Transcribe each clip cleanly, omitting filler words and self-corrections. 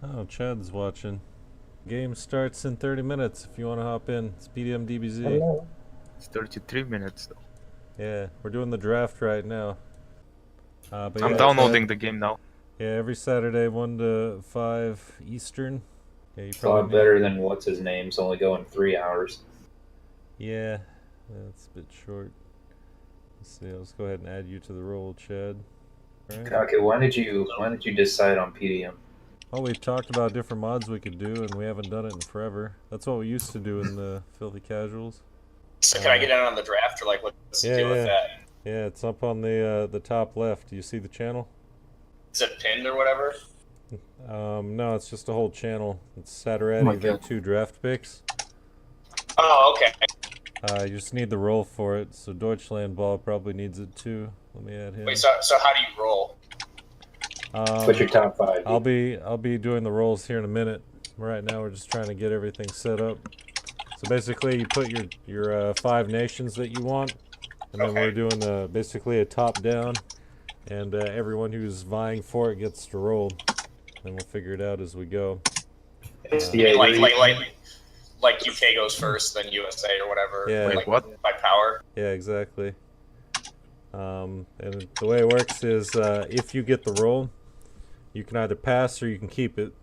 Oh, Chad's watching. Game starts in 30 minutes if you want to hop in. It's PDM DBZ. Hello. It's 33 minutes though. Yeah, we're doing the draft right now. But I'm yeah, downloading the game now. Yeah, every Saturday, 1 to 5 Eastern. Yeah, you It's a lot probably better than what's his name's only going 3 hours. Yeah, that's a bit short. Let's see. Let's go ahead and add you to the roll, Chad. Right. Okay, why did you decide on PDM? Oh, we've talked about different mods we could do, and we haven't done it in forever. That's what we used to do in the Filthy Casuals. So can I get in on the draft, or like what's the deal with that? Yeah, it's up on the top left. Do you see the channel? Is it pinned or whatever? No, it's just a whole channel. It's Saturday, there are 2 draft picks. Oh, okay. You just need the roll for it, so Deutschland Ball probably needs it too. Let me add him. Wait, so how do you roll? What's your top 5? I'll be doing the rolls here in a minute. Right now we're just trying to get everything set up. So basically you put your 5 nations that you want, and then we're doing basically a top down, and everyone who's vying for it gets to roll, and we'll figure it out as we go. Like UK goes first, then USA or whatever. Yeah. Wait, what? By power. Yeah, exactly. And the way it works is if you get the roll, you can either pass or you can keep it.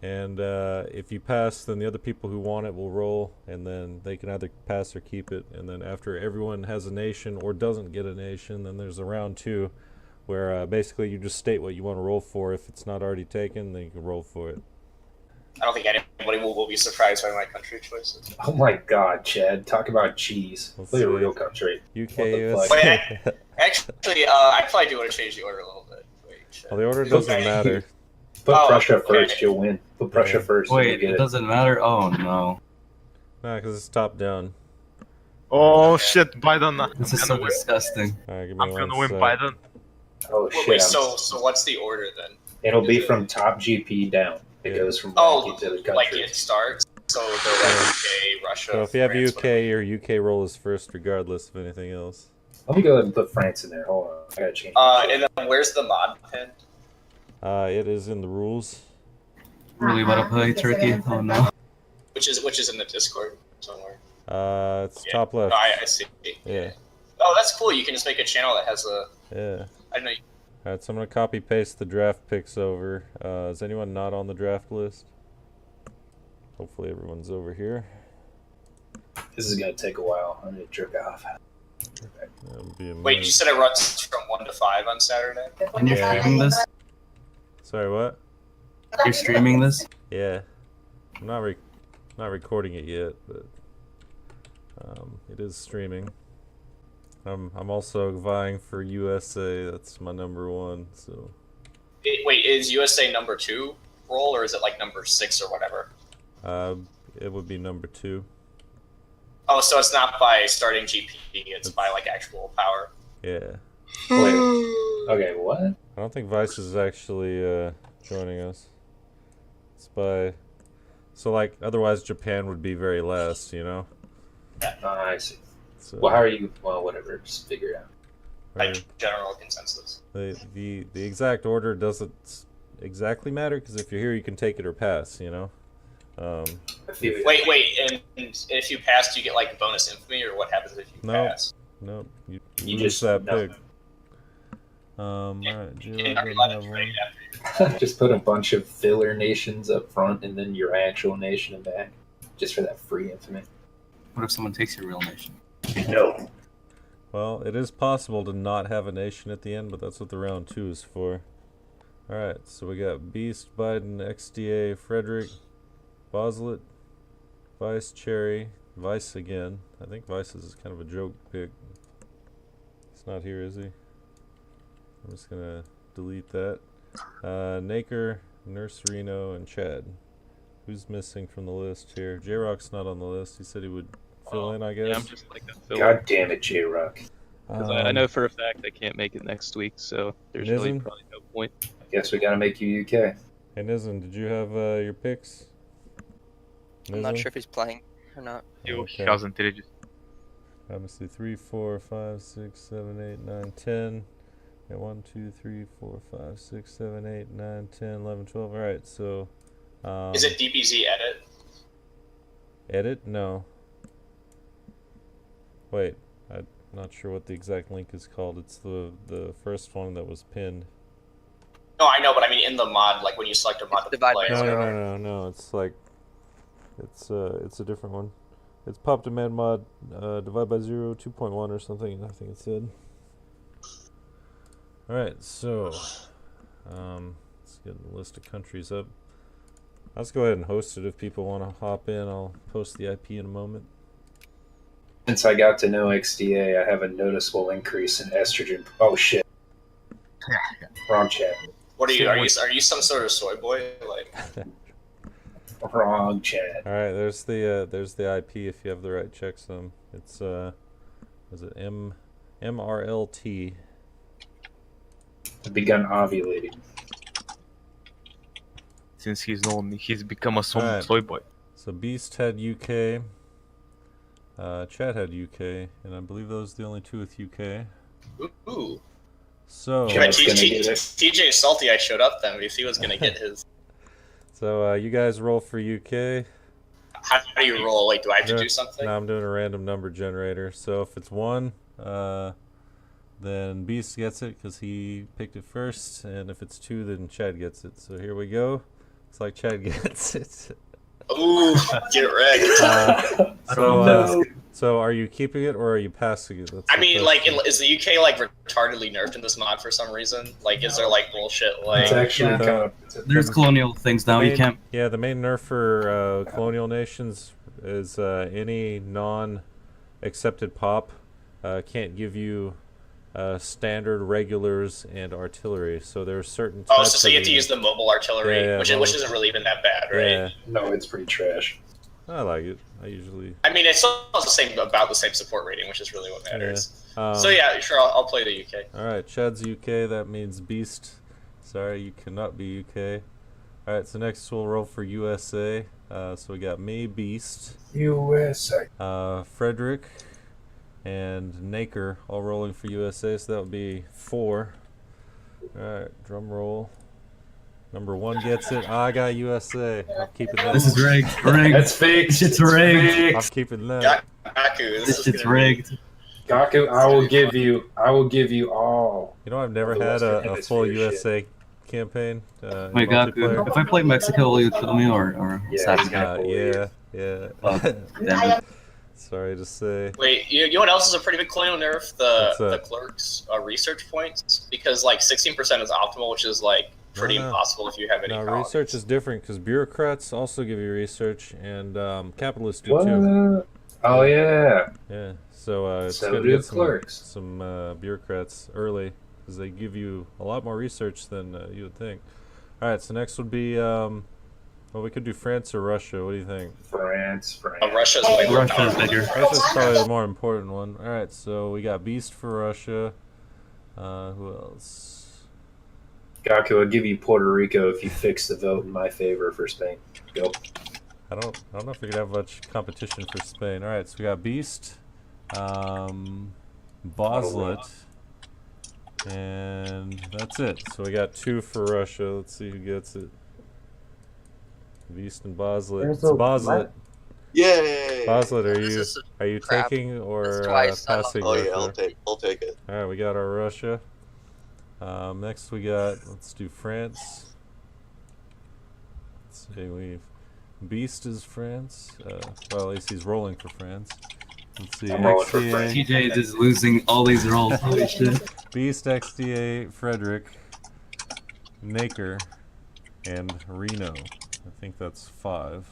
And if you pass, then the other people who want it will roll, and then they can either pass or keep it. And then after everyone has a nation or doesn't get a nation, then there's a round 2 where basically you just state what you want to roll for. If it's not already taken, then you can roll for it. I don't think anybody will be surprised by my country choices. Oh my god, Chad. Talk about cheese. Let's Look at a see. real country. UK, What the US. Wait, actually, I probably do want to change the order a little bit. Wait, Well, the order doesn't matter. Put Prussia okay. first, you'll win. Put Prussia first. Wait, you'll get it doesn't matter? Oh no. Nah, because it's top down. Oh shit, Biden. This is so disgusting. Alright, give me I'm one gonna win sec. Biden. Oh shit. Wait, so what's the order then? It'll be from top GP down. It goes from Oh, to the country. like it starts. So they're like UK, Russia. So if you have France, UK, your UK roll is first regardless of anything else. Let me go ahead and put France in there. Hold on. I gotta change. and then where's the mod pin? It is in the rules. Really want to play Turkey? Oh no. Which is in the Discord somewhere. It's top left. Oh, I see. Yeah. Oh, that's cool. You can just make a channel that has a. Yeah. I didn't know. Alright, so I'm gonna copy paste the draft picks over. Is anyone not on the draft list? Hopefully everyone's over here. This is gonna take a while. I'm gonna jerk off. That'll be a Wait, you minute. said it runs from 1 to 5 on Saturday? And you're streaming this? Sorry, what? You're streaming this? Yeah. I'm not recording it yet, but it is streaming. I'm also vying for USA. That's my number 1. So. Wait, is USA number 2 roll, or is it like number 6 or whatever? It would be number 2. Oh, so it's not by starting GP, it's by like actual power. Yeah. Wait. Okay, what? I don't think Vice is actually joining us. It's by. So like, otherwise Japan would be very last, you know. I see. So, Well, how are you? Well, whatever. Just figure it out. Like general consensus. The exact order doesn't exactly matter, because if you're here, you can take it or pass, you know. Wait, and if you pass, do you get like bonus infamy, or what happens if you pass? No, you You lose just that no. pick. Alright, You're not allowed to trade after you. Just put a bunch of filler nations up front and then your actual nation in back, just for that free infamy. What if someone takes your real nation? No. Well, it is possible to not have a nation at the end, but that's what the round 2 is for. Alright, so we got Beast, Biden, XDA, Frederick, Boslet, Vice, Cherry, Vice again. I think Vice is kind of a joke pick. He's not here, is he? I'm just gonna delete that. Naker, Nurserino, and Chad. Who's missing from the list here? J-Rock's not on the list. He said he would fill in, I guess. Yeah, I'm just like a filler. God damn it, J-Rock. Because I know for a fact I can't make it next week, so there's really Nizen? probably no point. I guess we gotta make you UK. Hey Nizen, did you have your picks? I'm not Nizen? sure if he's playing or not. Okay. He hasn't registered. Let me see. 3, 4, 5, 6, 7, 8, 9, 10. Yeah, 1, 2, 3, 4, 5, 6, 7, 8, 9, 10, 11, 12. All right, so. Is it DBZ edit? Edit? No. Wait, I'm not sure what the exact link is called. It's the first one that was pinned. No, I know, but I mean in the mod, like when you select a mod to Divide play. by No, zero. no. It's like, it's a different one. It's pop demand mod, divide by 0, 2.1 or something. I think it said. All right, so, let's get the list of countries up. Let's go ahead and host it if people want to hop in. I'll post the IP in a moment. Since I got to know XDA, I have a noticeable increase in estrogen. Oh shit! Wrong chat. What are you? Are you some sort of soy boy? Like, Wrong chat. All right, there's the IP if you have the right checksum. It's is it MRLT? I've begun ovulating. Since he's become a Alright. soy boy. So Beast had UK, Chat had UK, and I believe those are the only two with UK. ooh. So Yeah, it's gonna get it. TJ is salty. I showed up then because he was gonna get his. so you guys roll for UK. How do you roll? Like, do I have to No, do something? No, I'm doing a random number generator. So if it's 1, then Beast gets it because he picked it first, and if it's 2, then Chad gets it. So here we go. It's like Chad gets it. Ooh, get wrecked. So are you keeping it or are you passing it? That's I the mean, like, question. is the UK like retardedly nerfed in this mod for some reason? Like, is there like bullshit? Like, It's actually Yeah. kind of. There's colonial things now. You can't. Yeah, the main nerf for colonial nations is any non-accepted pop can't give you standard regulars and artillery. So there are certain types. oh, so you have to use the mobile artillery, Yeah, which isn't really even that bad, right? Yeah, No, it's pretty trash. I like it. I usually. I mean, it's also about the same support rating, which is really what matters. Yeah. So yeah, sure, I'll play the UK. All right, Chad's UK. That means Beast. Sorry, you cannot be UK. All right, so next we'll roll for USA. So we got me, Beast, USA. Frederick, and Naker all rolling for USA. So that would be 4. All right, drum roll. Number 1 gets it. I got USA. I'm keeping that. This is rigged. Rigged. That's fake. This shit's rigged. I'm keeping that. Gaku, This shit's rigged. Gaku, I will give you all. You know, I've never The had Western a full Hemisphere USA campaign. Wait, Gaku, multiplayer. if I play Mexico, will you kill me or Yeah, Saturday? Yeah. Fuck, damn it. Sorry to say. Wait, you know what else is a pretty big colonial nerf? What's The that? clerks research points, because like 16% is optimal, which is like pretty No. impossible if you have any. No, colonies. research is different because bureaucrats also give you research, and capitalists do too. What? Oh yeah. Yeah, so it's So good to do get clerks. some bureaucrats early because they give you a lot more research than you would think. All right, so next would be well, we could do France or Russia. What do you think? France. Russia's way more Russia's powerful. bigger. Russia's probably the more important one. All right, so we got Beast for Russia. Who else? Gaku, I'll give you Puerto Rico if you fix the vote in my favor for Spain. Go. I don't know if we could have much competition for Spain. All right, so we got Beast, Boslet, and that's it. So we got 2 for Russia. Let's see who gets it. Beast and Boslet. It's Boslet. Yay! Boslet, This is are you crap. taking or That's twice. passing? Oh yeah, I'll Russia? take it. All right, we got our Russia. Next we got, let's do France. Let's see, Beast is France. Well, at least he's rolling for France. Let's see, I'm rolling for XDA, France. TJ is just losing all these rolls. Holy shit. Beast, XDA, Frederick, Naker, and Reno. I think that's 5.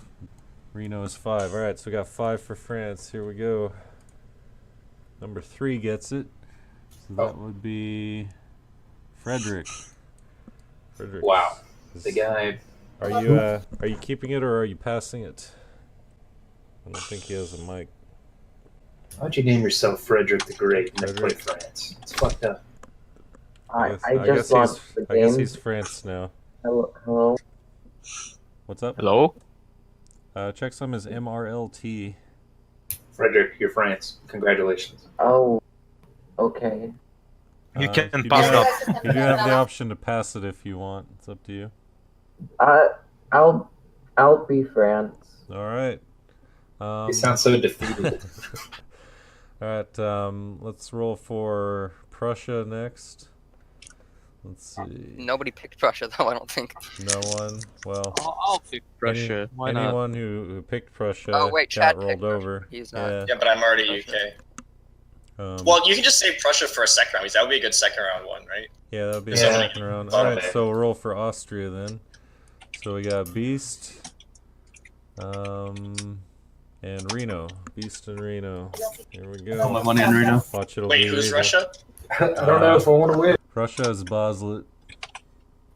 Reno is 5. All right, so we got 5 for France. Here we go. Number 3 gets it. So that would be Frederick. Frederick. Wow. is- The guy. Are you keeping it or are you passing it? I don't think he has a mic. Why'd you name yourself Frederick the Great and then play Frederick. France? It's fucked up. I guess just launched the I guess game. he's France now. Hello. What's up? Hello? Checksum is MRLT. Frederick, you're France. Congratulations. Oh, okay. You can you pass do up. have- You do have the option to pass it if you want. It's up to you. I'll be friends. All right. You sound so defeated. All right. Let's roll for Prussia next. Let's see. Nobody picked Prussia though. I don't think. No one. Well, I'll pick Prussia. Why not? anyone who picked Prussia Oh, wait, got Chad rolled picked Prussia. over. He's not. Yeah. Yeah, but I'm already UK. Well, you can just say Prussia for a second round, because that would be a good second round one, right? Yeah, that'll be Yeah. the second round. Thought All of right, it. so we'll roll for Austria then. So we got Beast, and Reno. Beast and Reno. Here we All my go. money in Reno. Watch it'll Wait, be who's Reno. Russia? I don't know if I want to win. Russia is Boslet.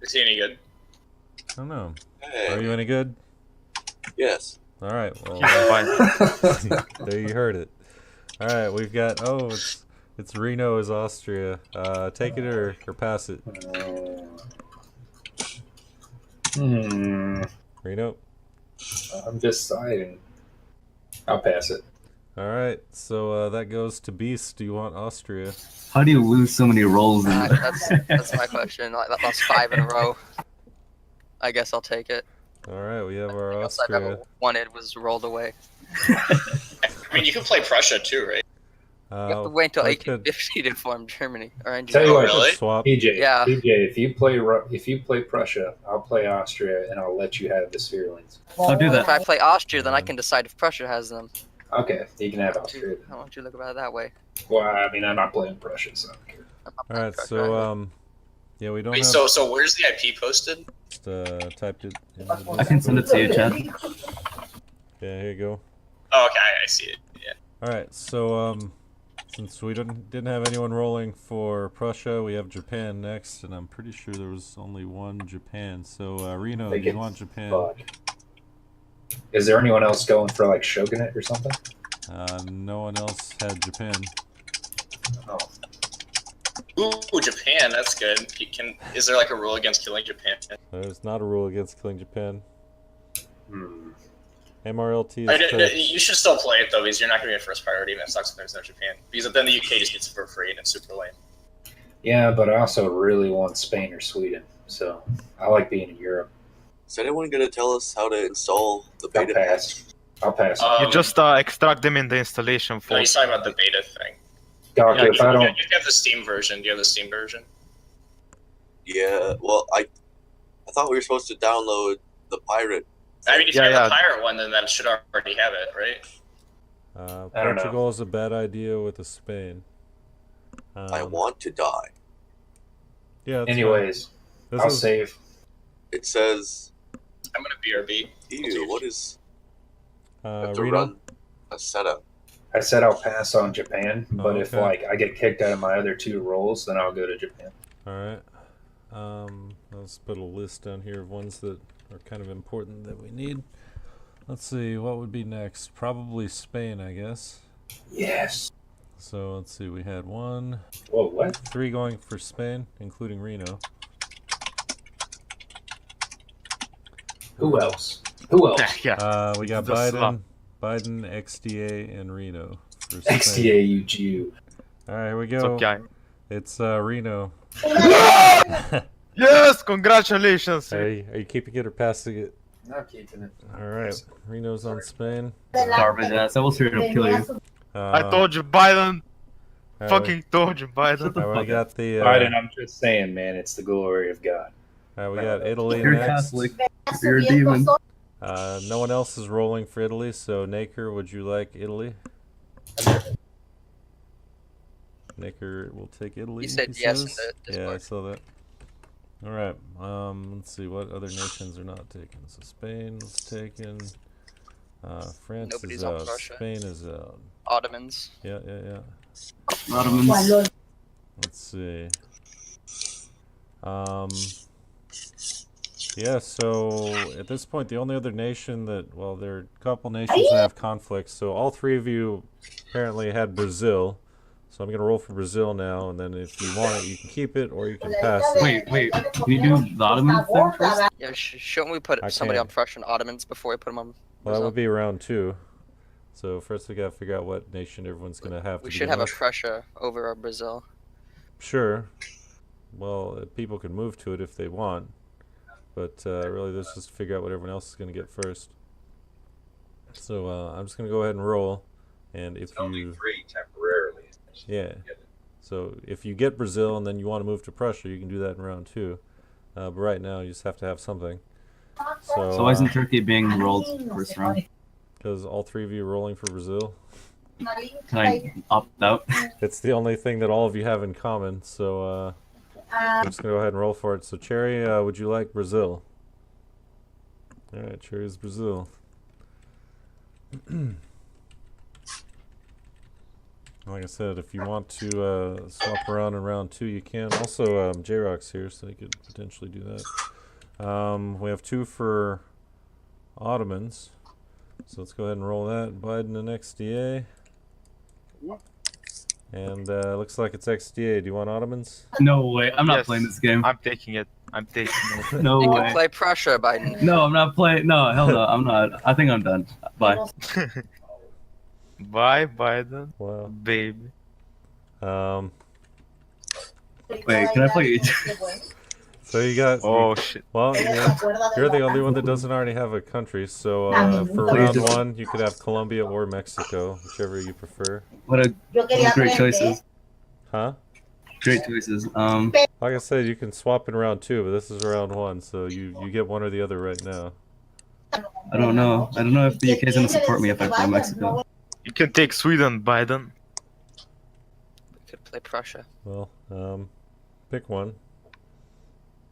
Is he any good? I don't know. Hey, Are you any good? yes. All right. Well, He's fine. there you heard it. All right, we've got. Oh, it's Reno is Austria. Take it or pass it. Reno. I'm deciding. I'll pass it. All right, so that goes to Beast. Do you want Austria? How do you lose so many rolls in That's my question. Like, that lost 5 in a row. I guess I'll take it. All right, we have our Everything else I've Austria. ever wanted was rolled away. I mean, you can play Prussia too, right? You have to wait until I 1850 to form Germany or Tell you Oh, what, really? Swap. PJ, Yeah. PJ, if you play Prussia, I'll play Austria, and I'll let you have the Spherulines. I'll do If that. I play Austria, then I can decide if Prussia has them. Okay, you can have Austria. I don't want you to look about it that way. Well, I mean, I'm not playing Prussia, so I don't care. I'm not All playing right, Prussia so either. yeah, we don't Wait, have. so where's the IP posted? Just typed it. In the I can send it to you, Chad. Yeah, here you go. Oh, okay, I see it. Yeah. All right, so since we didn't have anyone rolling for Prussia, we have Japan next, and I'm pretty sure there was only one Japan. So Reno, do Make you it want Japan? Fuck. Is there anyone else going for like Shogunate or something? No one else had Japan. Oh. Ooh, Japan, that's good. Is there like a rule against killing Japan? There's not a rule against killing Japan. Hmm. MRLT I is mean, touch. you should still play it though, because you're not going to be a first priority, and it sucks if there's no Japan. Because then the UK just gets it for free, and it's super lame. Yeah, but I also really want Spain or Sweden, so I like being in Europe. Is anyone going to tell us how to install the I'll beta pass. I'll pass. You just extract them in the installation No, folder. he's talking about the beta thing. Doc, yeah, if I don't, You have the Steam version. Do you have the Steam version? Yeah, well, I thought we were supposed to download the pirate. I mean, if Yeah, you have yeah. the pirate one, then that should already have it, right? I don't know. Portugal is a bad idea with the Spain. I want to die. Yeah. that's anyways, fine. I'll This is, save. It says, I'm going to BRB. ew, what is... I have to Reno? run a setup. I said I'll pass on Japan, but if okay. like I get kicked out of my other 2 roles, then I'll go to Japan. All right. Let's put a list down here of ones that are kind of important that we need. Let's see, what would be next? Probably Spain, I guess. Yes. So let's see, we had Whoa, what? 3 going for Spain, including Reno. Who else? Who else? Yeah. We got The slump. Biden, XDA, and Reno for Spain. XDA, you Jew. All right, here we It's go. okay. It's Reno. Yes! Congratulations! Are you keeping it or passing it? Not keeping it. All right, Reno's on Spain. Garbage ass. I will straight up kill you. I told you, Biden. all right, Fucking told you, Biden. all right, we got the. Biden, I'm just saying, man, it's the glory of God. All right, we got Italy You're next. Catholic. You're a demon. No one else is rolling for Italy, so Naker, would you like Italy? Naker will take Italy. You said he yes in says. the Yeah, I Discord. saw that. All right. Let's see what other nations are not taken. So Spain is taken. France Nobody's is on out. Russia. Spain is out. Ottomans. Yeah. Ottomans. Let's see. Yeah, so at this point, the only other nation that, well, there are a couple nations that have conflicts. So all 3 of you apparently had Brazil. So I'm going to roll for Brazil now, and then if you want it, you can keep it or you can pass it. Wait. Can you do the Ottoman thing first? Yeah, shouldn't we put I somebody can't. on Prussian Ottomans before we put them on Well, that Brazil? would be round 2. So first we got to figure out what nation everyone's going to have to We begin should have a with. Prussia over our Brazil. Sure. Well, people can move to it if they want, but really, let's just figure out what everyone else is going to get first. So I'm just going to go ahead and roll, and if you free temporarily. yeah, so if you get Brazil and then you want to move to Prussia, you can do that in round 2. But right now, you just have to have something. So why isn't Turkey being rolled first round? Because all 3 of you are rolling for Brazil. Can I opt out? It's the only thing that all of you have in common, so I'm just going to go ahead and roll for it. So Cherry, would you like Brazil? Alright, Cherry's Brazil. Like I said, if you want to swap around in round 2, you can. Also, J-Rock's here, so you could potentially do that. We have 2 for Ottomans, so let's go ahead and roll that. Biden and XDA. And looks like it's XDA. Do you want Ottomans? No way. I'm not Yes. playing this game. I'm taking it. I'm taking it. No You way. can play Prussia, Biden. No, I'm not playing. No, hell no. I'm not. I think I'm done. Bye. Bye, Biden. Wow. Baby. Wait, can I play? So you got. Oh shit. Well, you're the only one that doesn't already have a country. So for round 1, you could have Colombia or Mexico, whichever you prefer. What great choices. Huh? Great choices. Like I said, you can swap in round 2, but this is round 1, so you get one or the other right now. I don't know. I don't know if the UK is gonna support me if I play Mexico. You can take Sweden, Biden. We could play Prussia. Well, pick one.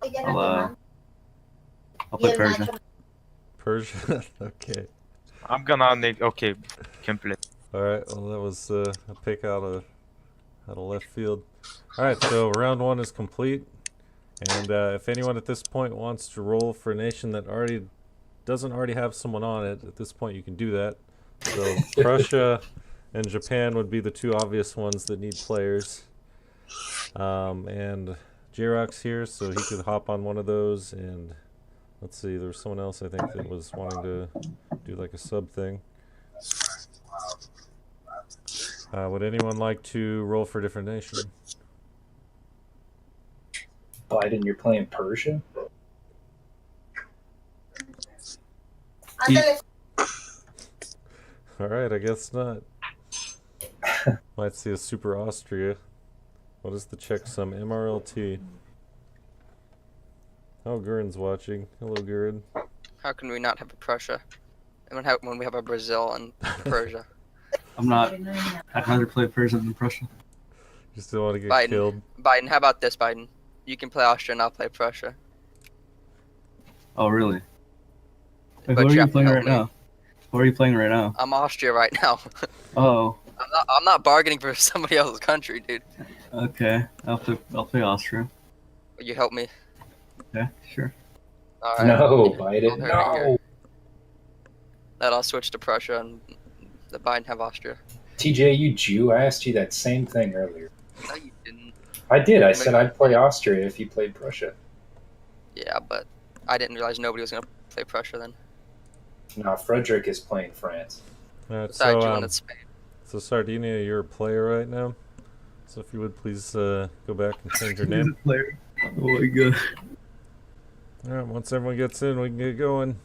I'll play Persia. Persia. Okay. I'm gonna make. Okay, can play. All right. Well, that was a pick out of left field. All right. So round 1 is complete, and if anyone at this point wants to roll for a nation that doesn't already have someone on it, at this point you can do that. So Prussia and Japan would be the 2 obvious ones that need players. And J-Rock's here, so he could hop on one of those. And let's see, there was someone else I think that was wanting to do like a sub thing. Would anyone like to roll for a different nation? Biden, you're playing Persia? Alright, I guess not. Might see a Super Austria. What is the checksum? MRLT. Oh, Gurin's watching. Hello, Gurin. How can we not have a Prussia? And when we have a Brazil and Persia. I'm not. I'd rather play Persia than Prussia. You still want to get Biden. killed? Biden, how about this, Biden? You can play Austria and I'll play Prussia. Oh, really? Wait, But who are you you have to playing help right me. now? Who are you playing right now? I'm Austria right now. Oh, I'm not bargaining for somebody else's country, dude. okay. I'll play Austria. Will you help me? Okay, sure. Alright. No, Biden, Over no. here. Then I'll switch to Prussia and the Biden have Austria. TJ, you Jew? I asked you that same thing earlier. No, you didn't. I did. I said I'd play Austria if you played Prussia. Yeah, but I didn't realize nobody was gonna play Prussia then. No, Frederick is playing France. Alright, Besides, you so, wanted Spain. so Sardinia, you're a player right now. So if you would please go back and change your name. Player. Oh my god. Alright, once everyone gets in, we can get going.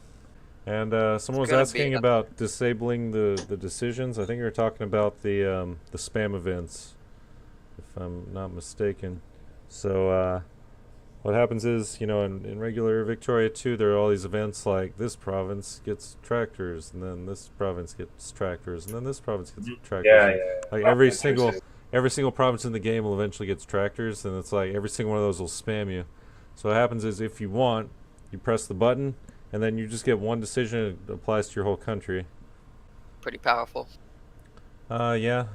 And someone was gonna asking be a- about disabling the decisions. I think you were talking about the spam events, if I'm not mistaken. So what happens is, you know, in regular Victoria 2, there are all these events like this province gets tractors, and then this province gets tractors, and then this province gets tractors. Yeah, And, yeah. like every single province in the game will eventually get tractors, and it's like every single one of those will spam you. So what happens is, if you want, you press the button, and then you just get one decision. It applies to your whole country. Pretty powerful. Yeah.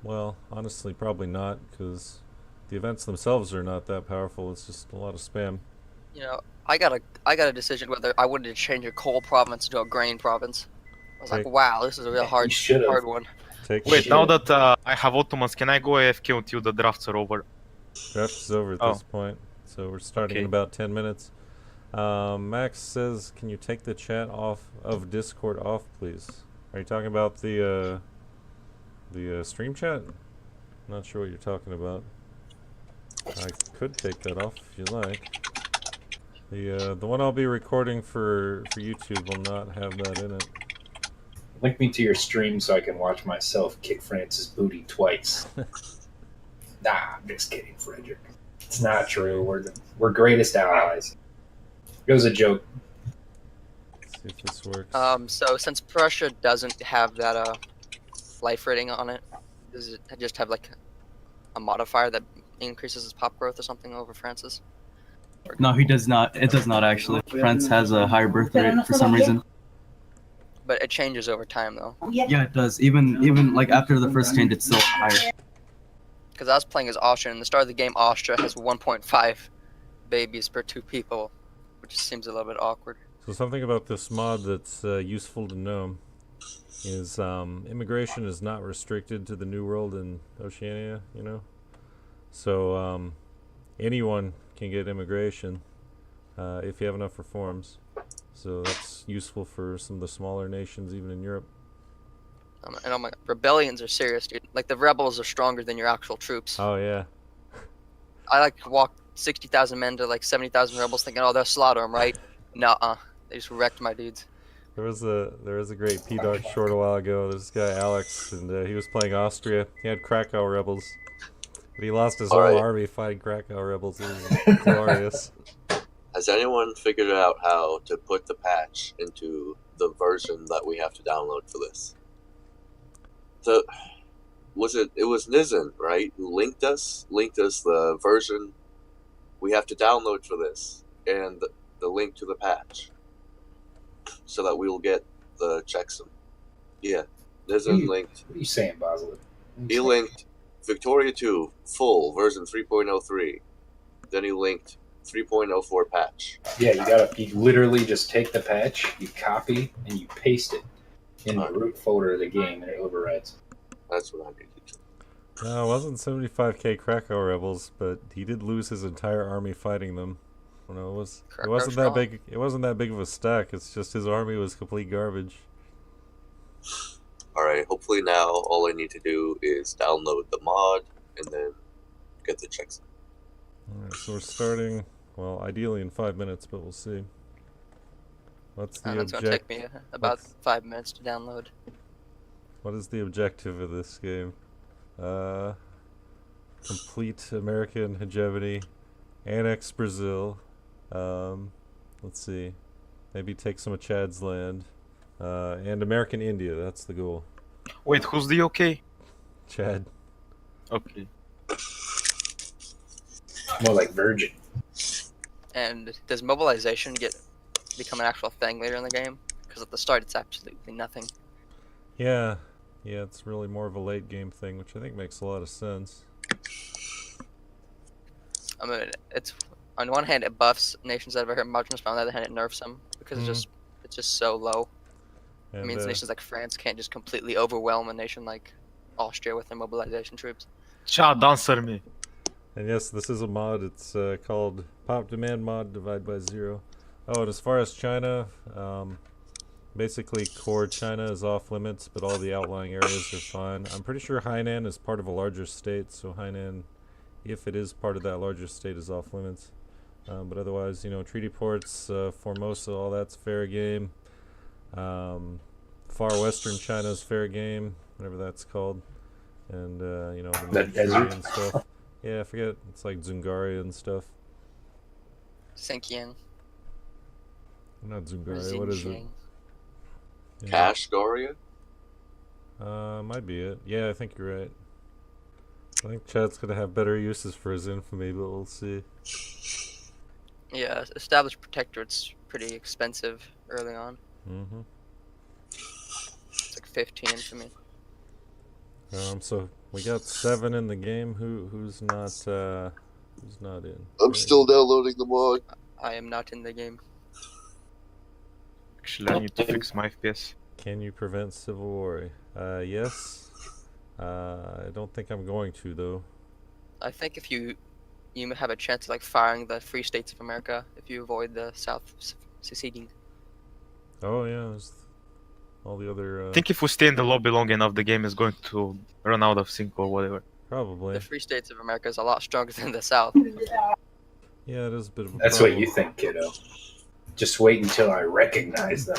Well, honestly, probably not, because the events themselves are not that powerful. It's just a lot of spam. You know, I got a decision whether I wanted to change a coal province to a grain province. I was like, Take- wow, this is a real hard should've. one. Take Wait, Shit. now that I have Ottomans, can I go AFK until the drafts are over? draft is over at Oh. this point, so we're starting in Okay. about 10 minutes. Max says, "Can you take the chat off of Discord off, please?" Are you talking about the stream chat? Not sure what you're talking about. I could take that off if you like. The one I'll be recording for YouTube will not have that in it. Link me to your stream so I can watch myself kick Francis' booty twice. Nah, I'm just kidding, Frederick. It's not true. We're greatest allies. It was a joke. Let's see if this works. So since Prussia doesn't have that life rating on it, does it just have like a modifier that increases his pop growth or something over France's? No, he does not. It does not actually. France has a higher birth rate for some reason. But it changes over time though. Yeah, it does. Even like after the first change, it's still higher. Because I was playing as Austria, and at the start of the game, Austria has 1.5 babies per 2 people, which seems a little bit awkward. So something about this mod that's useful to know is immigration is not restricted to the New World and Oceania, you know? So anyone can get immigration if you have enough reforms. So that's useful for some of the smaller nations, even in Europe. And oh my god, rebellions are serious, dude. Like, the rebels are stronger than your actual troops. Oh, yeah. I like walked 60,000 men to like 70,000 rebels thinking, oh, they'll slaughter them, right? Nuh-uh. They just wrecked my dudes. There was a great P-Doc short a while ago. There's this guy, Alex, and he was playing Austria. He had Krakow rebels. But he lost his whole army fighting Krakow rebels. It was glorious. Has anyone figured out how to put the patch into the version that we have to download for this? It was Nizan, right, who linked us the version we have to download for this and the link to the patch so that we will get the checksum. Yeah, Nizan linked. What are you saying, Basil? He linked Victoria 2 full version 3.03. Then he linked 3.04 patch. Yeah, you literally just take the patch, you copy, and you paste it in the root folder of the game, and it overrides. That's what I need to do. No, it wasn't 75k Krakow rebels, but he did lose his entire army fighting them. You know, it wasn't that big. It wasn't that big of a stack. It's just his army was complete garbage. All right. Hopefully now all I need to do is download the mod and then get the checksum. All right, so we're starting. Well, ideally in 5 minutes, but we'll see. What's the It's going to take me about 5 minutes to download. What is the objective of this game? Complete American hegemony, annex Brazil. Let's see, maybe take some of Chad's land, and American India. That's the goal. Wait, who's the OK? Chad. Okay. More like Virgin. And does mobilization become an actual thing later in the game? Because at the start it's absolutely nothing. Yeah, it's really more of a late game thing, which I think makes a lot of sense. I mean, it's on one hand it buffs nations that have a hurt margins, but on the other hand it nerfs them because it's just so low. And, it means nations like France can't just completely overwhelm a nation like Austria with their mobilization troops. Chad, answer me. And yes, this is a mod. It's called Pop Demand Mod Divide by 0. Oh, and as far as China, basically core China is off limits, but all the outlying areas are fine. I'm pretty sure Hainan is part of a larger state, so Hainan, if it is part of that larger state, is off limits. But otherwise, you know, treaty ports, Formosa, all that's fair game. Far western China's fair game, whatever that's called. And, you know, the desert and stuff. Yeah, I forget. It's like Zungaria and stuff. Xinjiang. Not Zungaria. What is it? Yeah. Kashgaria? Might be it. Yeah, I think you're right. I think Chad's gonna have better uses for his infamy, but we'll see. Yeah, established protectorate's pretty expensive early on. Mm-hmm. It's like 15 infamy. So we got 7 in the game. Who's not in? I'm still downloading the mod. I am not in the game. Actually, I need to fix my FPS. Can you prevent civil war? Yes. I don't think I'm going to though. I think if you have a chance of like firing the Free States of America if you avoid the South seceding. Oh yeah, there's all the other. I think if we stay in the lobby long enough, the game is going to run out of sync or whatever. Probably. The free states of America is a lot stronger than the South. Yeah, it is a bit of a That's problem. what you think, kiddo. Just wait until I recognize them.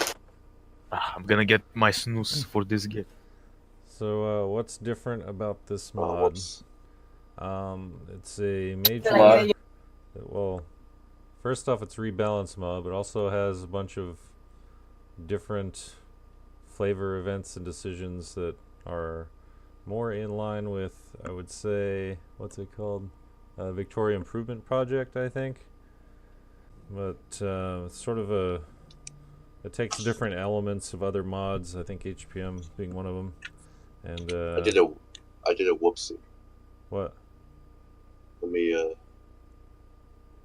I'm gonna get my snooze for this game. So, what's different about this mod? Whoops. It's a major Mod. Well, first off, it's rebalance mod, but also has a bunch of different flavor events and decisions that are more in line with, I would say, what's it called? Victoria Improvement Project, I think. But it's sort of it takes different elements of other mods. I think HPM being one of them. And I did a whoopsie. what? Let me.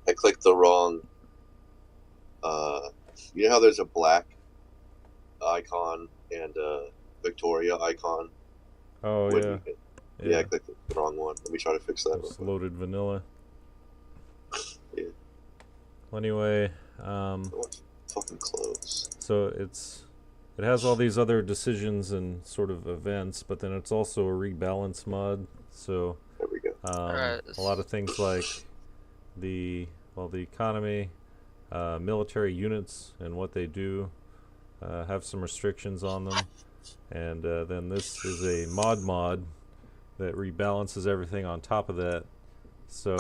I clicked the wrong. You know how there's a black icon and a Victoria icon? Oh When yeah. you hit- Yeah, I clicked the wrong one. Let me try to fix that. real It's quick. loaded vanilla. Yeah. Well, anyway, Fucking close. so it has all these other decisions and sort of events, but then it's also a rebalance mod. So There we go. Alright. a lot of things like the economy, military units and what they do have some restrictions on them, and then this is a mod that rebalances everything on top of that. So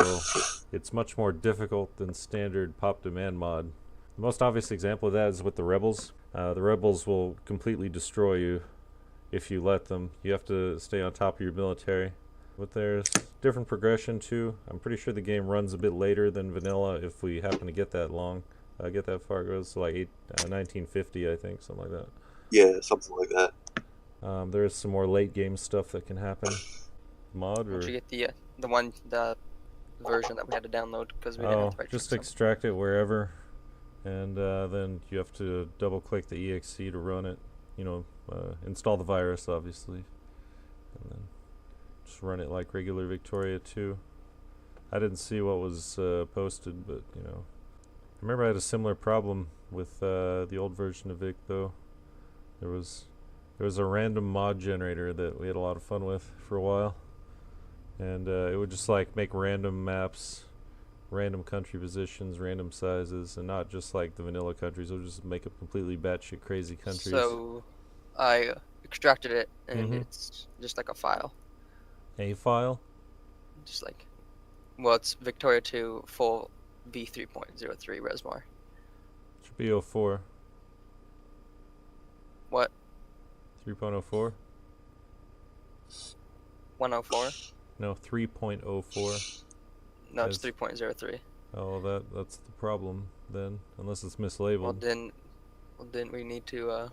it's much more difficult than standard pop demand mod. The most obvious example of that is with the rebels. The rebels will completely destroy you if you let them. You have to stay on top of your military. But there's different progression too. I'm pretty sure the game runs a bit later than vanilla if we happen to get that long. Get that far. It goes to like 1950, I think, something like that. Yeah, something like that. There is some more late game stuff that can happen. Mod or Once you get the version that we had to download because we didn't have the right just checksum. extract it wherever, and then you have to double click the exe to run it. You know, install the virus obviously, and then just run it like regular Victoria 2. I didn't see what was posted, but you know, I remember I had a similar problem with the old version of Vic though. There was a random mod generator that we had a lot of fun with for a while, and it would just like make random maps, random country positions, random sizes, and not just like the vanilla countries. It would just make up completely batshit crazy countries. So I extracted it, and Mhm. it's just like a file. A file? Just like, well, it's Victoria 2 full v3.03 Resmar. Should be 04. What? 3.04? 104? No, 3.04. No, it's Yes. 3.03. Oh, that's the problem then, unless it's Well, mislabeled. didn't we need to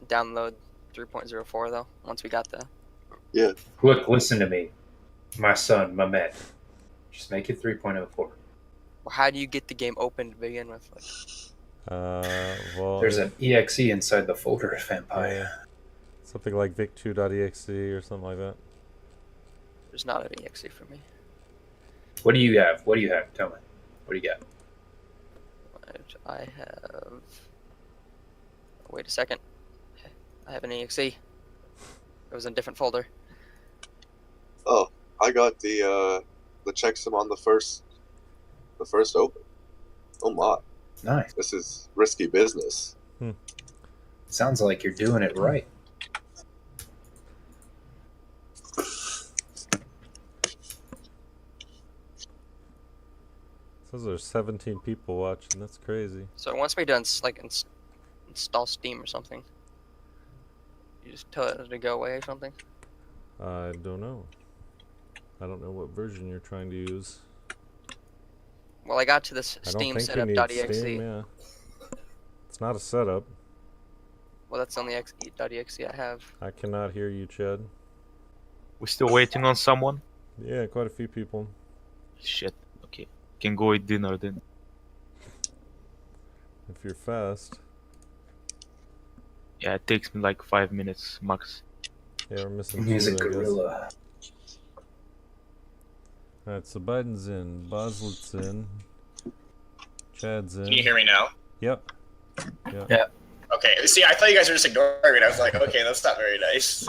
download 3.04 though? Once we got the Yeah. Look, listen to me. My son, Mehmet. Just make it 3.04. Well, how do you get the game open to begin with? Like, Well, There's an exe inside the folder, Vampire. something like vic2.exe or something like that. there's not an exe for me. What do you have? What do you have? Tell me. What do you got? I have. Wait a second. I have an exe. It was in a different folder. Oh, I got the checksum on the first open. Oh my, Nice. this is risky business. Sounds like you're doing it right. Says there's 17 people watching. That's crazy. So once we done install Steam or something, you just tell it to go away or something. I don't know. I don't know what version you're trying to use. Well, I got to this I don't Steam think you need setup.exe. Steam, yeah. It's not a setup. Well, that's the only .exe I have. I cannot hear you, Chad. We're still waiting on someone. Yeah, quite a few people. Shit. Okay. Can go eat dinner then. If you're fast. Yeah, it takes me like 5 minutes max. Yeah, we're missing He's a two, I guess. gorilla. Alright, so Biden's in, Boslet's in, Chad's in. Can you hear me now? Yep. Yeah. Okay, see, I thought you guys were just ignoring it. I was like, okay, that's not very nice.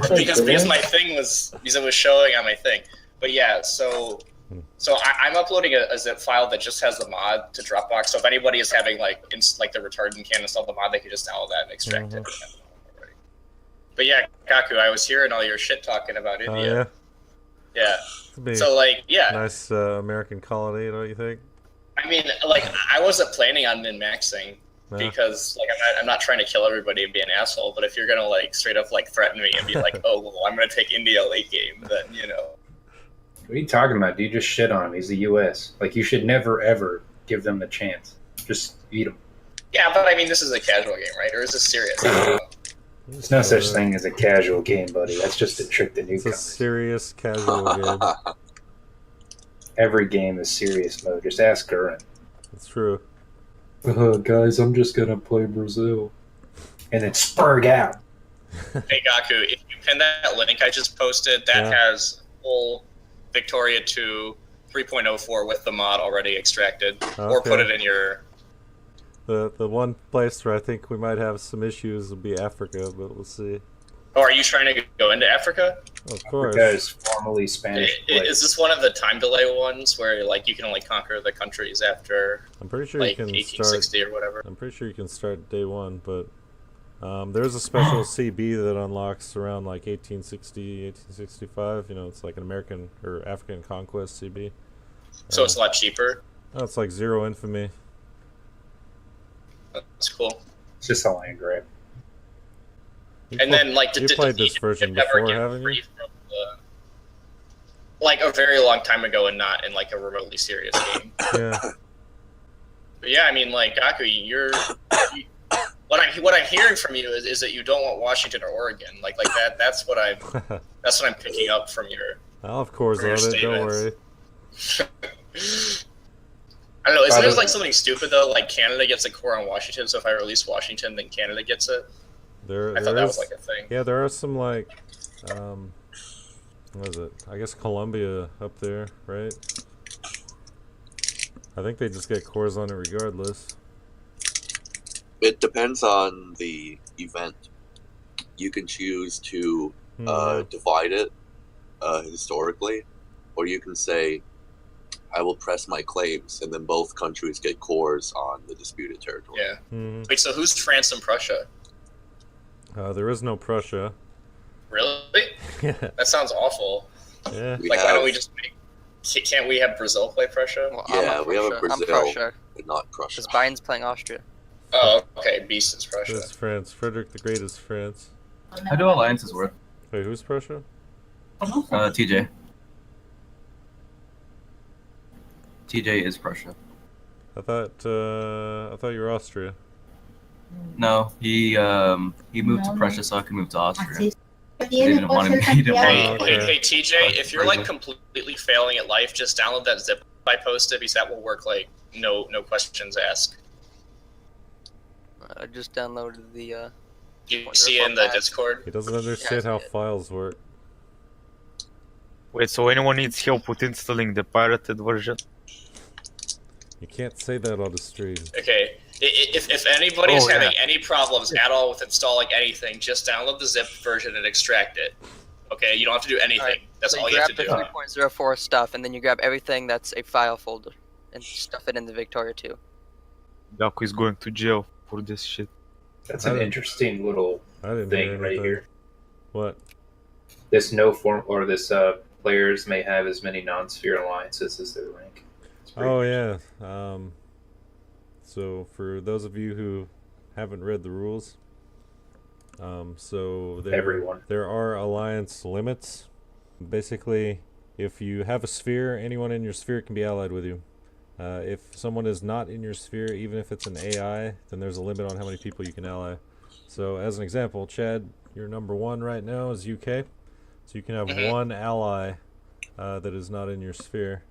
because my thing was because it was showing on my thing. But yeah, so I'm uploading a zip file that just has the mod to Dropbox. So if anybody is having like the retarded and can't install the mod, they can just download that and extract it. But yeah, Kaku, I was hearing all your shit talking about India. Yeah. So like, yeah. Nice American colony, don't you think? I mean, like, I wasn't planning on min-maxing. Because like I'm not trying to kill everybody and be an asshole, but if you're gonna like straight up like threaten me and be like, oh well, I'm gonna take India late game, then you know. What are you talking about, dude? Just shit on him. He's the U.S. Like you should never ever give them the chance. Just eat him. Yeah, but I mean, this is a casual game, right? Or is this serious? There's no such thing as a casual game, buddy. That's just to trick the newcomers. It's a serious casual game. Every game is serious mode. Just ask Gurren. It's true. Guys, I'm just gonna play Brazil. And then spurg out. Hey Gaku, if you pin that link I just posted, that has full Victoria 2 3.04 with the mod already extracted. Or put it in your... The one place where I think we might have some issues will be Africa, but we'll see. Oh, are you trying to go into Africa? Of course. Africa is formally Spanish. Is this one of the time delay ones where like you can only conquer the countries after I'm pretty sure like you can 1860 or whatever? I'm pretty sure you can start day one, but there's a special CB that unlocks around like 1860, 1865. You know, it's like an American or African conquest CB. So it's a lot cheaper? Oh, it's like Zero Infamy. That's cool. It's just a land grab. And then, like, you played this version before, haven't you? Like a very long time ago, and not in like a remotely serious game. Yeah. But yeah, I mean, like what I'm hearing from you is that you don't want Washington or Oregon, like that. That's what I'm picking up from your. I'll of course on it. Don't worry. I don't know. Isn't there like something stupid though? Like Canada gets a core on Washington, so if I release Washington, then Canada gets it. I thought that was like a thing. Yeah, there are some like, what is it? I guess Colombia up there, right? I think they just get cores on it regardless. It depends on the event. You can choose to divide it historically, or you can say, I will press my claims, and then both countries get cores on the disputed territory. Yeah. Wait, so who's France and Prussia? There is no Prussia. Really? Yeah. That sounds awful. Yeah. Like, why don't we just make... Can't we have Brazil play Prussia? Well, yeah, we have a Brazil, I'm Prussia. but not Prussia. Because Biden's playing Austria. Oh, okay. Beast is Prussia. That's France. Frederick the Great is France. How do alliances work? Wait, who's Prussia? TJ. TJ is Prussia. I thought you were Austria. No, he moved to Prussia so I could move to Austria. He didn't want him. He didn't want Hey, TJ, if you're like completely failing at life, just download that zip I posted because that will work like no questions asked. I just downloaded the. You see it in the Discord? He doesn't understand how files work. Wait, so anyone needs help with installing the pirated version? You can't say that on the stream. Okay. If anybody is having any problems at all with installing anything, just download the zip version and extract it. Okay, you don't have to do anything. Right. That's so all you have to do. grab the 3.04 stuff, and then you grab everything that's a file folder, and stuff it in the Victoria 2. Gaku is going to jail for this shit. That's an interesting little thing right here. What? This players may have as many non-sphere alliances as their rank. Oh yeah. So for those of you who haven't read the rules, so there are alliance limits. Basically, if you have a sphere, anyone in your sphere can be allied with you. If someone is not in your sphere, even if it's an AI, then there's a limit on how many people you can ally. So as an example, Chad, your number 1 right now is UK. So you can have one ally that is not in your sphere.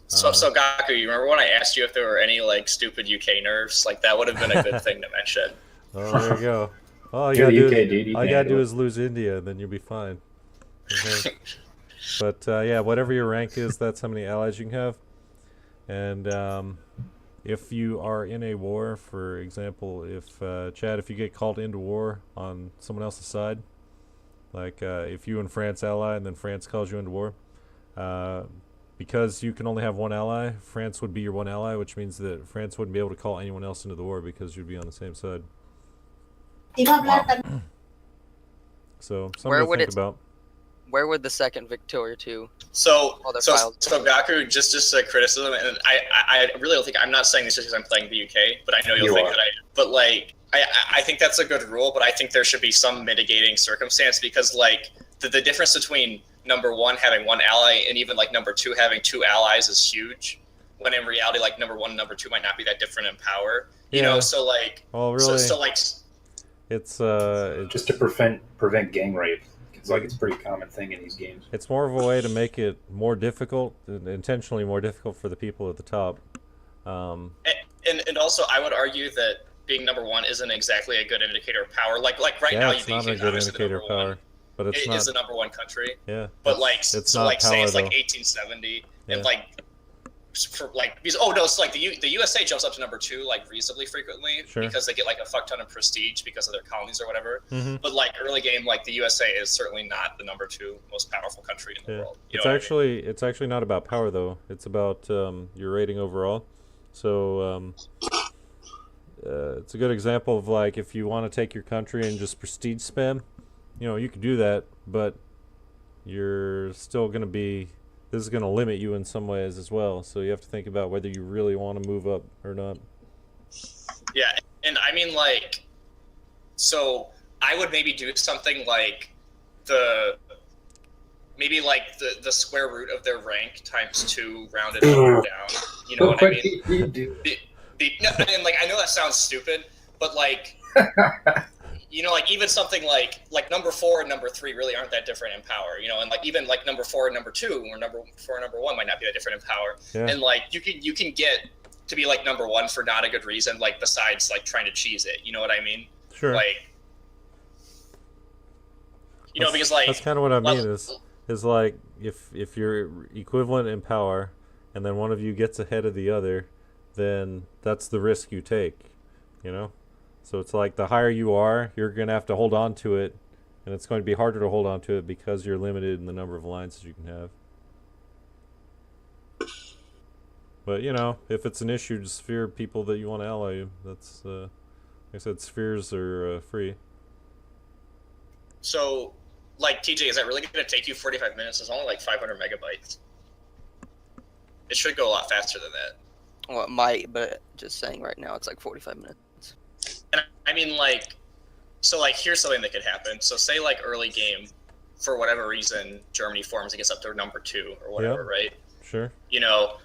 So Gaku, you remember when I asked you if there were any like stupid UK nerfs? Like that would have been a good thing to mention. Oh, there you go. All you gotta do is lose India, and then you'll be fine. Okay. But yeah, whatever your rank is, that's how many allies you can have. And if you are in a war, for example, if Chad, if you get called into war on someone else's side, like if you and France ally and then France calls you into war, because you can only have one ally, France would be your one ally, which means that France wouldn't be able to call anyone else into the war because you'd be on the same side. So something to think about. Where would the second Victoria 2? So All their so files. so Gaku, just a criticism, and I really don't think, I'm not saying this just because I'm playing the UK, but I know you'll You think are. that but like I think that's a good rule, but I think there should be some mitigating circumstance, because like the difference between number 1 having one ally and even like number 2 having 2 allies is huge, when in reality like number 1 and number 2 might not be that different in power. You know, so like Well, really, so like it's Just to prevent gang rape. It's like it's a pretty common thing in these games. it's more of a way to make it more difficult, intentionally more difficult for the people at the top. And also I would argue that being number 1 isn't exactly a good indicator of power. Like right Yeah, now, it's you not a think good obviously the indicator number of power, 1 but it's is not. the number 1 country. Yeah, But like it's so not like say power, it's like though. 1870 Yeah. and like for like because oh no, it's like the USA jumps up to number 2 like reasonably frequently, Sure. because they get like a fuck ton of prestige because of their colonies or whatever. Mm-hmm. But like early game, like the USA is certainly not the number 2 most powerful country in the Yeah. world. You It's know what I actually it's actually not about power though. It's about your rating overall. So it's a good example of like if you want to take your country and just prestige spam, you know, you could do that, but you're still going to be. This is going to limit you in some ways as well. So you have to think about whether you really want to move up or not. Yeah, and I mean like, so I would maybe do something like maybe like the square root of their rank times 2 rounded up or down. You know what I mean? You do. No, and like I know that sounds stupid, but like you know, like even something like number 4 and number 3 really aren't that different in power. You know, and like even like number 4 and number 2 or number 4 and number 1 might not be that different in power. Yeah. And like you can get to be like number 1 for not a good reason, like besides like trying to cheese it. You know what I mean? Sure. Like, you know, because like that's kind of what I well, mean is like if you're equivalent in power and then one of you gets ahead of the other, then that's the risk you take, you know? So it's like the higher you are, you're going to have to hold on to it, and it's going to be harder to hold on to it because you're limited in the number of alliances you can have. But, you know, if it's an issue, just fear people that you want to ally you. That's, like I said, spheres are free. So, like, TJ, is that really going to take you 45 minutes? It's only like 500 megabytes. It should go a lot faster than that. Well, it might, but just saying right now, it's like 45 minutes. And I mean, like, so, like, here's something that could happen. So, say, like, early game, for whatever reason, Germany forms and gets up to number 2 or whatever, right? Sure. You know,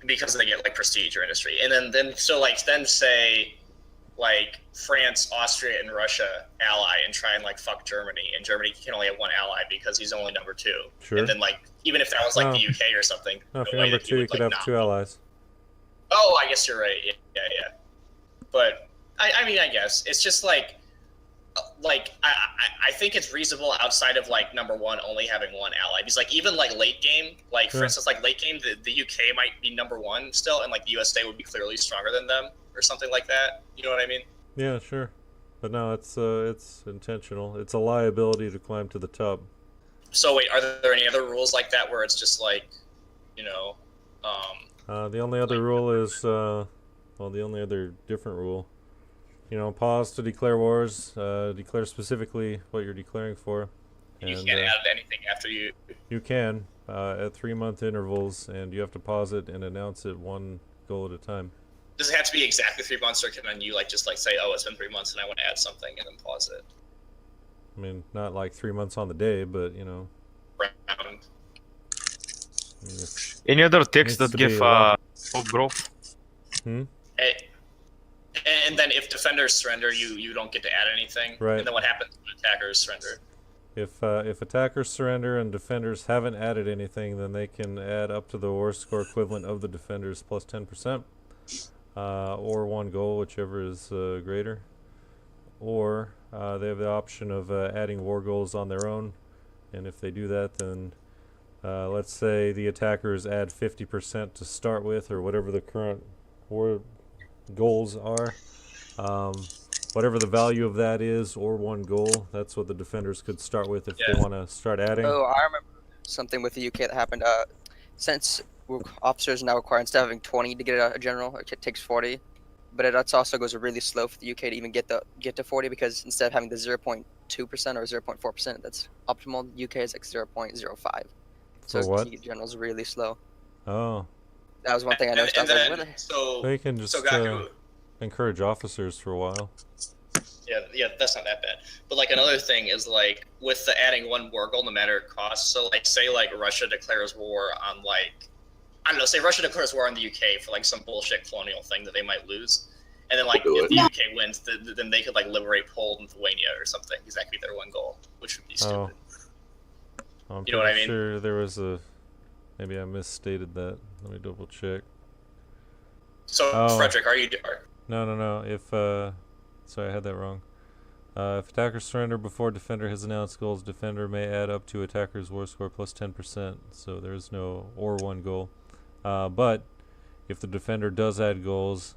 because they get, like, prestige or industry. And then so, like, then say, like, France, Austria, and Russia ally and try and, like, fuck Germany. And Germany can only have one ally because he's only number 2. Sure. And then, like, even if that was, like, No. the UK or something. No, if the you're way number that 2, you would, could like, have not- 2 allies. Oh, I guess you're right. Yeah. But I mean, I guess it's just like I think it's reasonable outside of like number 1 only having one ally, because like even like late game, like for Sure. instance, like late game, the UK might be number 1 still, and like the USA would be clearly stronger than them or something like that. You know what I mean? Yeah, sure. But no, it's intentional. It's a liability to climb to the top. So wait, are there any other rules like that where it's just like, you know, The only other rule is, the only other different rule, you know, pause to declare wars, declare specifically what you're declaring for. you And, can't add anything after you? You can, at 3-month intervals, and you have to pause it and announce it one goal at a time. Does it have to be exactly 3 months, or can you like just like say, oh, it's been 3 months and I want to add something, and then pause it? I mean, not like 3 months on the day, but, you know. Round. I mean, it's- Any other Needs ticks that to be give a lot. hope growth? And then if defenders surrender, you don't get to add anything. Right. And then what happens when attackers surrender? If attackers surrender and defenders haven't added anything, then they can add up to the war score equivalent of the defenders plus 10%, or 1 goal, whichever is greater. Or they have the option of adding war goals on their own, and if they do that, then let's say the attackers add 50% to start with, or whatever the current war goals are. Whatever the value of that is, or one goal, that's what the defenders could start with if they want to start adding. Oh, I remember something with the UK that happened. Since officers now require, instead of having 20 to get a general, it takes 40. But it also goes really slow for the UK to even get to 40, because instead of having the 0.2% or 0.4%, that's optimal. The UK is like 0.05. So For what? to get generals really slow. Oh. That was one thing I noticed. And I was then, like, what? so They can just Gaku, encourage officers for a while. yeah, that's not that bad. But like another thing is like with the adding one war goal, no matter it costs. So like say like Russia declares war on like, I don't know, say Russia declares war on the UK for like some bullshit colonial thing that they might lose, and then like if the UK wins, then they could like liberate Poland and Lithuania or something. Because that could be their one goal, which would be stupid. I'm You know what I mean? sure there was a. Maybe I misstated that. Let me double check. So Frederick, are you? No. If sorry, I had that wrong. If attackers surrender before defender has announced goals, defender may add up to attacker's war score plus 10%. So there's no or one goal. But if the defender does add goals,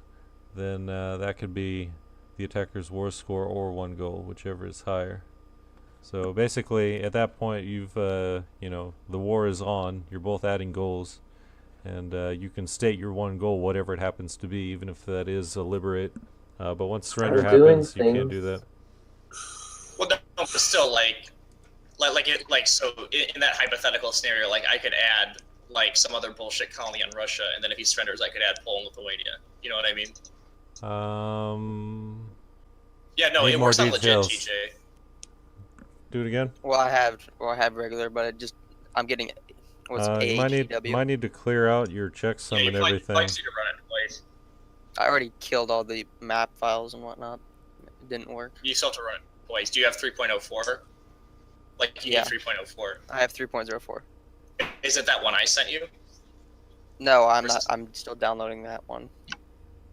then that could be the attacker's war score or one goal, whichever is higher. So basically, at that point, you've the war is on. You're both adding goals, and you can state your one goal, whatever it happens to be, even if that is a liberate. But once surrender happens, you can't do that. Well, no, but still, so in that hypothetical scenario, like I could add like some other bullshit colony on Russia, and then if he surrenders, I could add Poland, Lithuania. You know what I mean? Yeah, no, it works on legit, TJ. Do it again. Well, I have regular, but I'm getting. You might need to clear out your checksum and everything. You to run it twice. I already killed all the map files and whatnot. It didn't work. You still have to run it twice. Do you have 3.04? Like you need 3.04. I have 3.04. Is it that one I sent you? No, I'm not. I'm still downloading that one.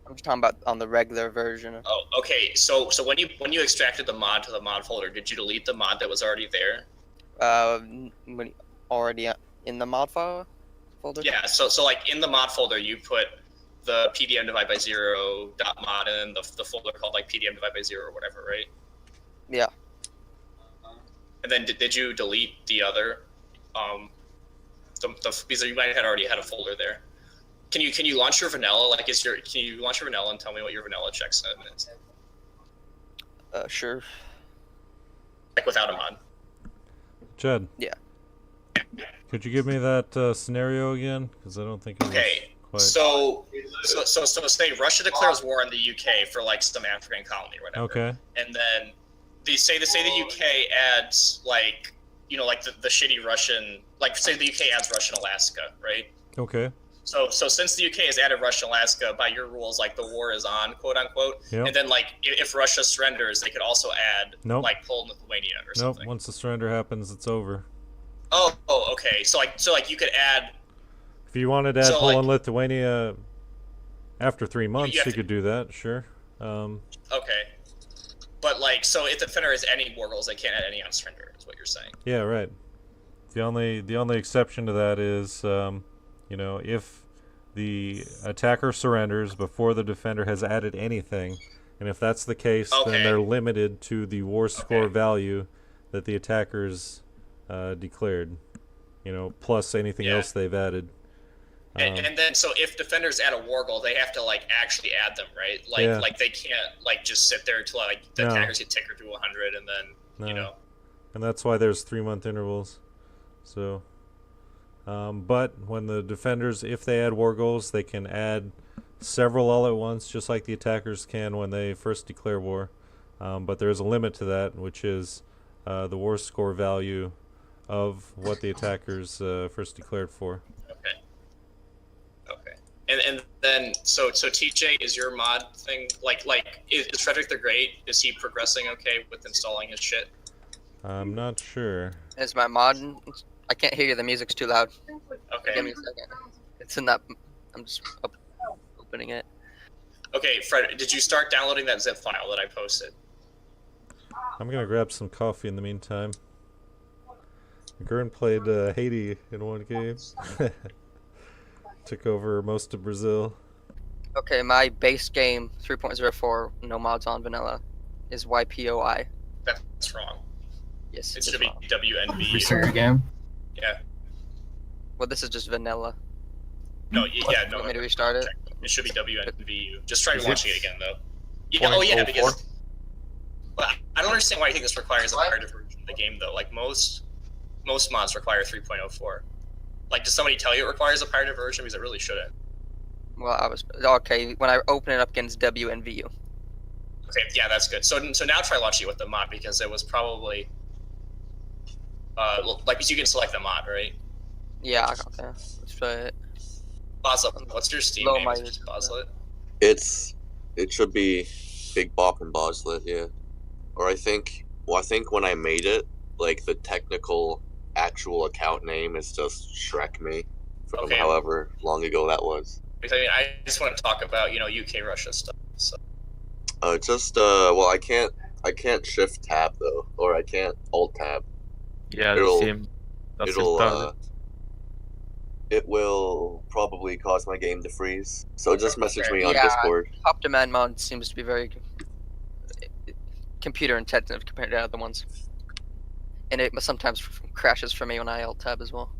I'm just talking about on the regular version. Oh, okay. So when you extracted the mod to the mod folder, did you delete the mod that was already there? Already in the mod file folder. Yeah. So like in the mod folder, you put the PDM divide by 0 .mod and then the folder called like PDM divide by 0 or whatever, right? Yeah. And then did you delete the other because you might have already had a folder there. Can you launch your vanilla? Like, can you launch your vanilla and tell me what your vanilla checksum is? Sure. Like without a mod. Jed. Yeah. Could you give me that scenario again? Because I don't think it was quite. So say Russia declares war on the UK for like some African colony or whatever. Okay. And then say the UK adds like like the shitty Russian, like say the UK adds Russian Alaska, right? Okay. So since the UK has added Russian Alaska, by your rules, like the war is on, quote unquote. Yep. And then like if Russia surrenders, they could also add like Poland, Lithuania, or something. Nope. Once the surrender happens, it's over. Oh, okay. So you could add. If you wanted to add Poland, Lithuania after 3 months, you could do that. Sure. Okay. But so if the defender has any war goals, they can't add any on surrender, is what you're saying. Yeah. Right. The only exception to that is if the attacker surrenders before the defender has added anything, and if that's the case, then they're limited to the war score value that the attackers declared, plus anything else they've added. And then, so if defenders add a war goal, they have to actually add them, right? Like they can't just sit there until the attackers get tickered to 100, and then And that's why there's 3-month intervals. So. But when the defenders, if they add war goals, they can add several all at once, just like the attackers can when they first declare war. But there's a limit to that, which is the war score value of what the attackers first declared for. Okay. And then so TJ, is your mod thing is Frederick the Great? Is he progressing okay with installing his shit? I'm not sure. Is my mod? I can't hear you. The music's too loud. Okay. Give me a second. It's in that. I'm just opening it. Okay, Fred, did you start downloading that zip file that I posted? I'm gonna grab some coffee in the meantime. Gurn played Haiti in one game. Took over most of Brazil. Okay, my base game 3.04, no mods on vanilla, is YPOI. That's wrong. Yes, It it's should be wrong. WNV. Restart your game. Yeah. Well, this is just vanilla. No, You no. want me to restart it? It should be WNVU. Just try Is launching it it again, though. Yeah, oh, yeah, 0.04? because. Well, I don't understand why you think this requires a higher version of the game, though. Like, most mods require 3.04. Like, does somebody tell you it requires a pirated version? Because it really shouldn't. Well, I was okay when I open it up against WNVU. Okay, yeah, that's good. So now try launching it with the mod, because it was probably. Like, because you can select the mod, right? Yeah, okay. Let's try it. Boslet, what's your Steam Low name? mileage. Boslet? It should be Big Bop and Boslet, yeah. Or I think when I made it, like the technical actual account name is just Shrek Me from Okay. however long ago that was. Because, I mean, I just want to talk about, UK Russia stuff. So. Well, I can't Shift Tab though, or I can't Alt Tab. Yeah, It'll- the same. That's It'll retarded. it will probably cause my game to freeze. So just message me on Yeah. Discord. Top demand mod seems to be very computer intensive compared to other ones, and it sometimes crashes for me when I alt tab as well,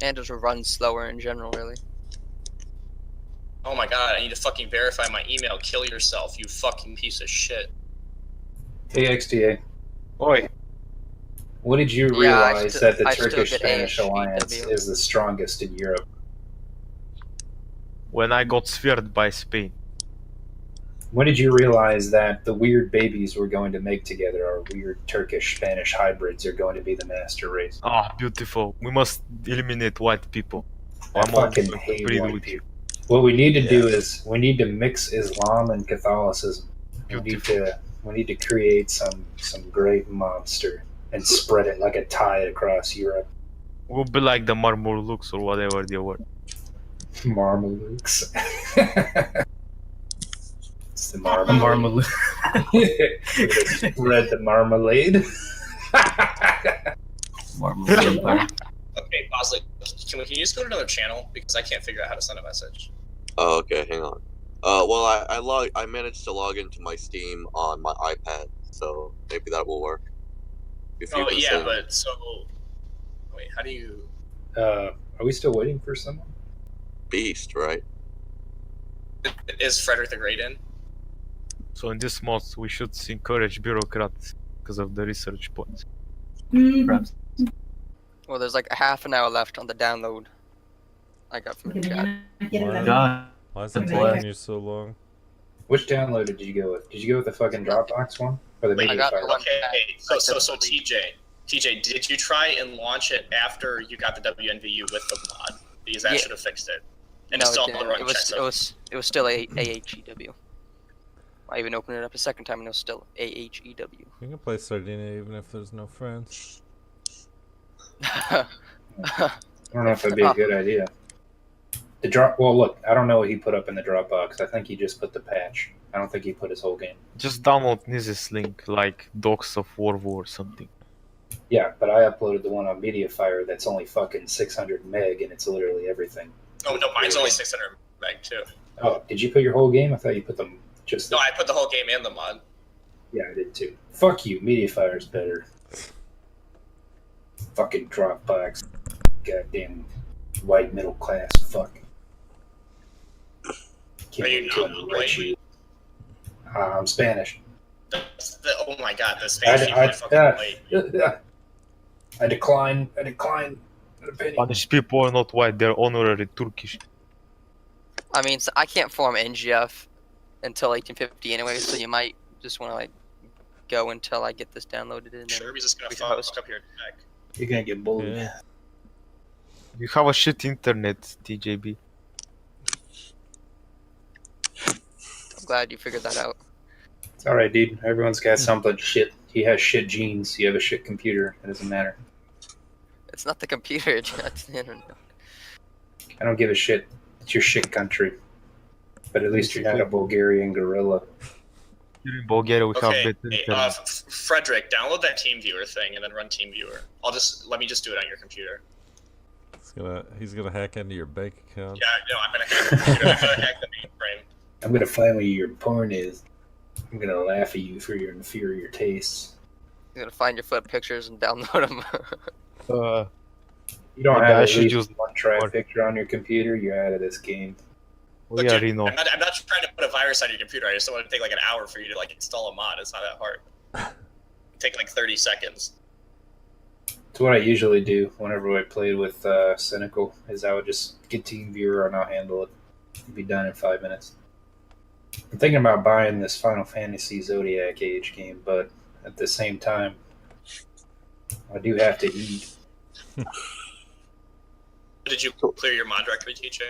and just runs slower in general. Really. Oh my god, I need to fucking verify my email. Kill yourself, you fucking piece of shit. Hey, XDA. Oi, What did you Yeah, I realize still- that the I still get Turkish-Spanish AHGW. alliance is the strongest in Europe? when I got sphered by Spain. When did you realize that the weird babies we're going to make together, our weird Turkish-Spanish hybrids, are going to be the master race? Ah, beautiful. We must eliminate white people. I I'm all fucking going to hate breed white with people. What we need to do is we need to mix Islam and Catholicism. Beautiful. We need to create some great monster and spread it like a tide across Europe. We'll be like the Marmurluks or whatever they were. Marmalukes. It's the Marmalade. Spread the marmalade. Marmalade Empire. Okay, Bosley, can you just go to another channel? Because I can't figure out how to send a message. Oh, okay, hang on. Well, I managed to log into my Steam on my iPad, so maybe that will work. If you Oh, can yeah, send- but so. Wait, how do you. Are we still waiting for someone? Beast, right? Is Frederick the Great in? So in this mod, we should encourage bureaucrats because of the research points. Perhaps. Well, there's like a half an hour left on the download. I got from the chat. God. Why is it That's taking why. you so long? Which download did you go with? Did you go with the fucking Dropbox one or the Wait, I media got file? the one- Okay, so TJ, did you try and launch it after you got the WNVU with the mod? Because that Yeah. should have fixed it. And No, it's still it the didn't. run It was checks. it was still AHEW. I even opened it up a second time and it was still AHEW. You can play Sardinia even if there's no friends. I don't know if that'd be a good idea. The drop. Well, look, I don't know what he put up in the Dropbox. I think he just put the patch. I don't think he put his whole game. Just download Niz's link, like Docs of War or something. Yeah, but I uploaded the one on MediaFire that's only fucking 600 meg and it's literally everything. Oh, no, mine's only 600 meg, too. Oh, did you put your whole game? I thought you put them just. No, I put the whole game in the mod. Yeah, I did too. Fuck you. MediaFire's better. Fucking Dropbox. Goddamn white middle class. Fuck. Are you wait till not I write white? you. I'm Spanish. Oh my god, the Spanish people are fucking white. I decline. An opinion. Spanish people are not white, they're honorary Turkish. I mean, I can't form NGF until 1850 anyway, so you might just want to like go until I get this downloaded in. Sure, he's just gonna we can fuck host. up your deck. You're gonna get bullied. Yeah. You have a shit internet, TJB. I'm glad you figured that out. It's alright, dude. Everyone's got something shit. He has shit genes. You have a shit computer. It doesn't matter. It's not the computer, it's the internet. I don't give a shit. It's your shit country. But at least you're not a Bulgarian gorilla. Here in Bulgaria, we have Okay, better hey, internet. Frederick, download that TeamViewer thing and then run TeamViewer. Let me just do it on your computer. He's gonna hack into your bank account. Yeah, no, I'm gonna hack the computer. I'm gonna hack the mainframe. I'm gonna find where your porn is. I'm gonna laugh at you for your inferior tastes. You're gonna find your foot pictures and download them. You don't Maybe have I at should least use one try more. picture on your computer, you're out of this game. Oh, Look, yeah, dude, Reno. I'm not trying to put a virus on your computer. I just don't want it to take like an hour for you to like install a mod. It's not that hard. Take like 30 seconds. It's what I usually do whenever I played with Cynical, is I would just get TeamViewer and I'll handle it. It'll be done in 5 minutes. I'm thinking about buying this Final Fantasy Zodiac Age game, but at the same time, I do have to eat. Did you clear your mod directory, TJ?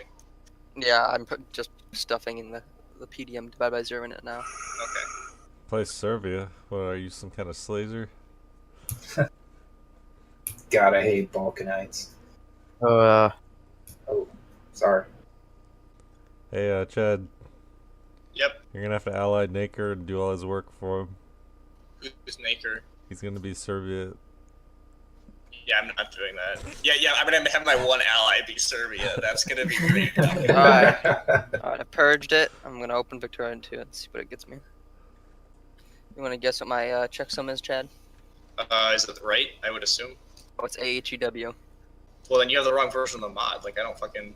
Yeah, I'm just stuffing in the PDM divided by 0 in it now. Okay. Play Serbia. What are you, some kind of slazer? God, I hate Balkanites. Uh, Oh, sorry. Hey, Chad. Yep. You're gonna have to ally Naker and do all his work for him. Who's Naker? He's gonna be Serbia. Yeah, I'm not doing that. Yeah, I'm gonna have my one ally be Serbia. That's gonna be great. Alright. Alright, I purged it. I'm gonna open Victorian 2 and see what it gets me. You wanna guess what my checksum is, Chad? Is it right? I would assume. Oh, it's AHEW. Well, then you have the wrong version of the mod. Like, I don't fucking...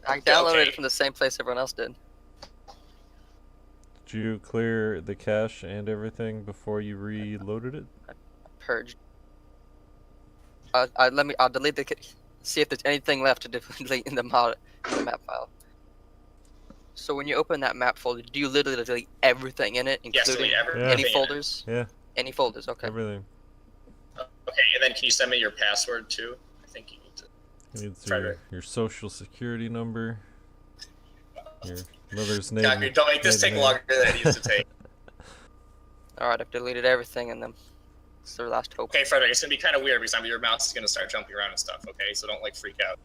I downloaded Okay. it from the same place everyone else did. Did you clear the cache and everything before you reloaded it? Purged. I'll delete the. See if there's anything left to delete in the map file. So when you open that map folder, do you literally delete everything in it, Yes, including Yeah. any in it. folders? Yeah, Any folders? Okay. everything. Okay, and then can you send me your password, too? I think you need to... You need Frederick. your social security number, your mother's name. God, don't make this take maiden name. longer than it needs to take. All right, I've deleted everything, and then it's their last hope. Okay, Frederick, it's gonna be kind of weird because your mouse is gonna start jumping around and stuff, okay? So don't, like, freak out.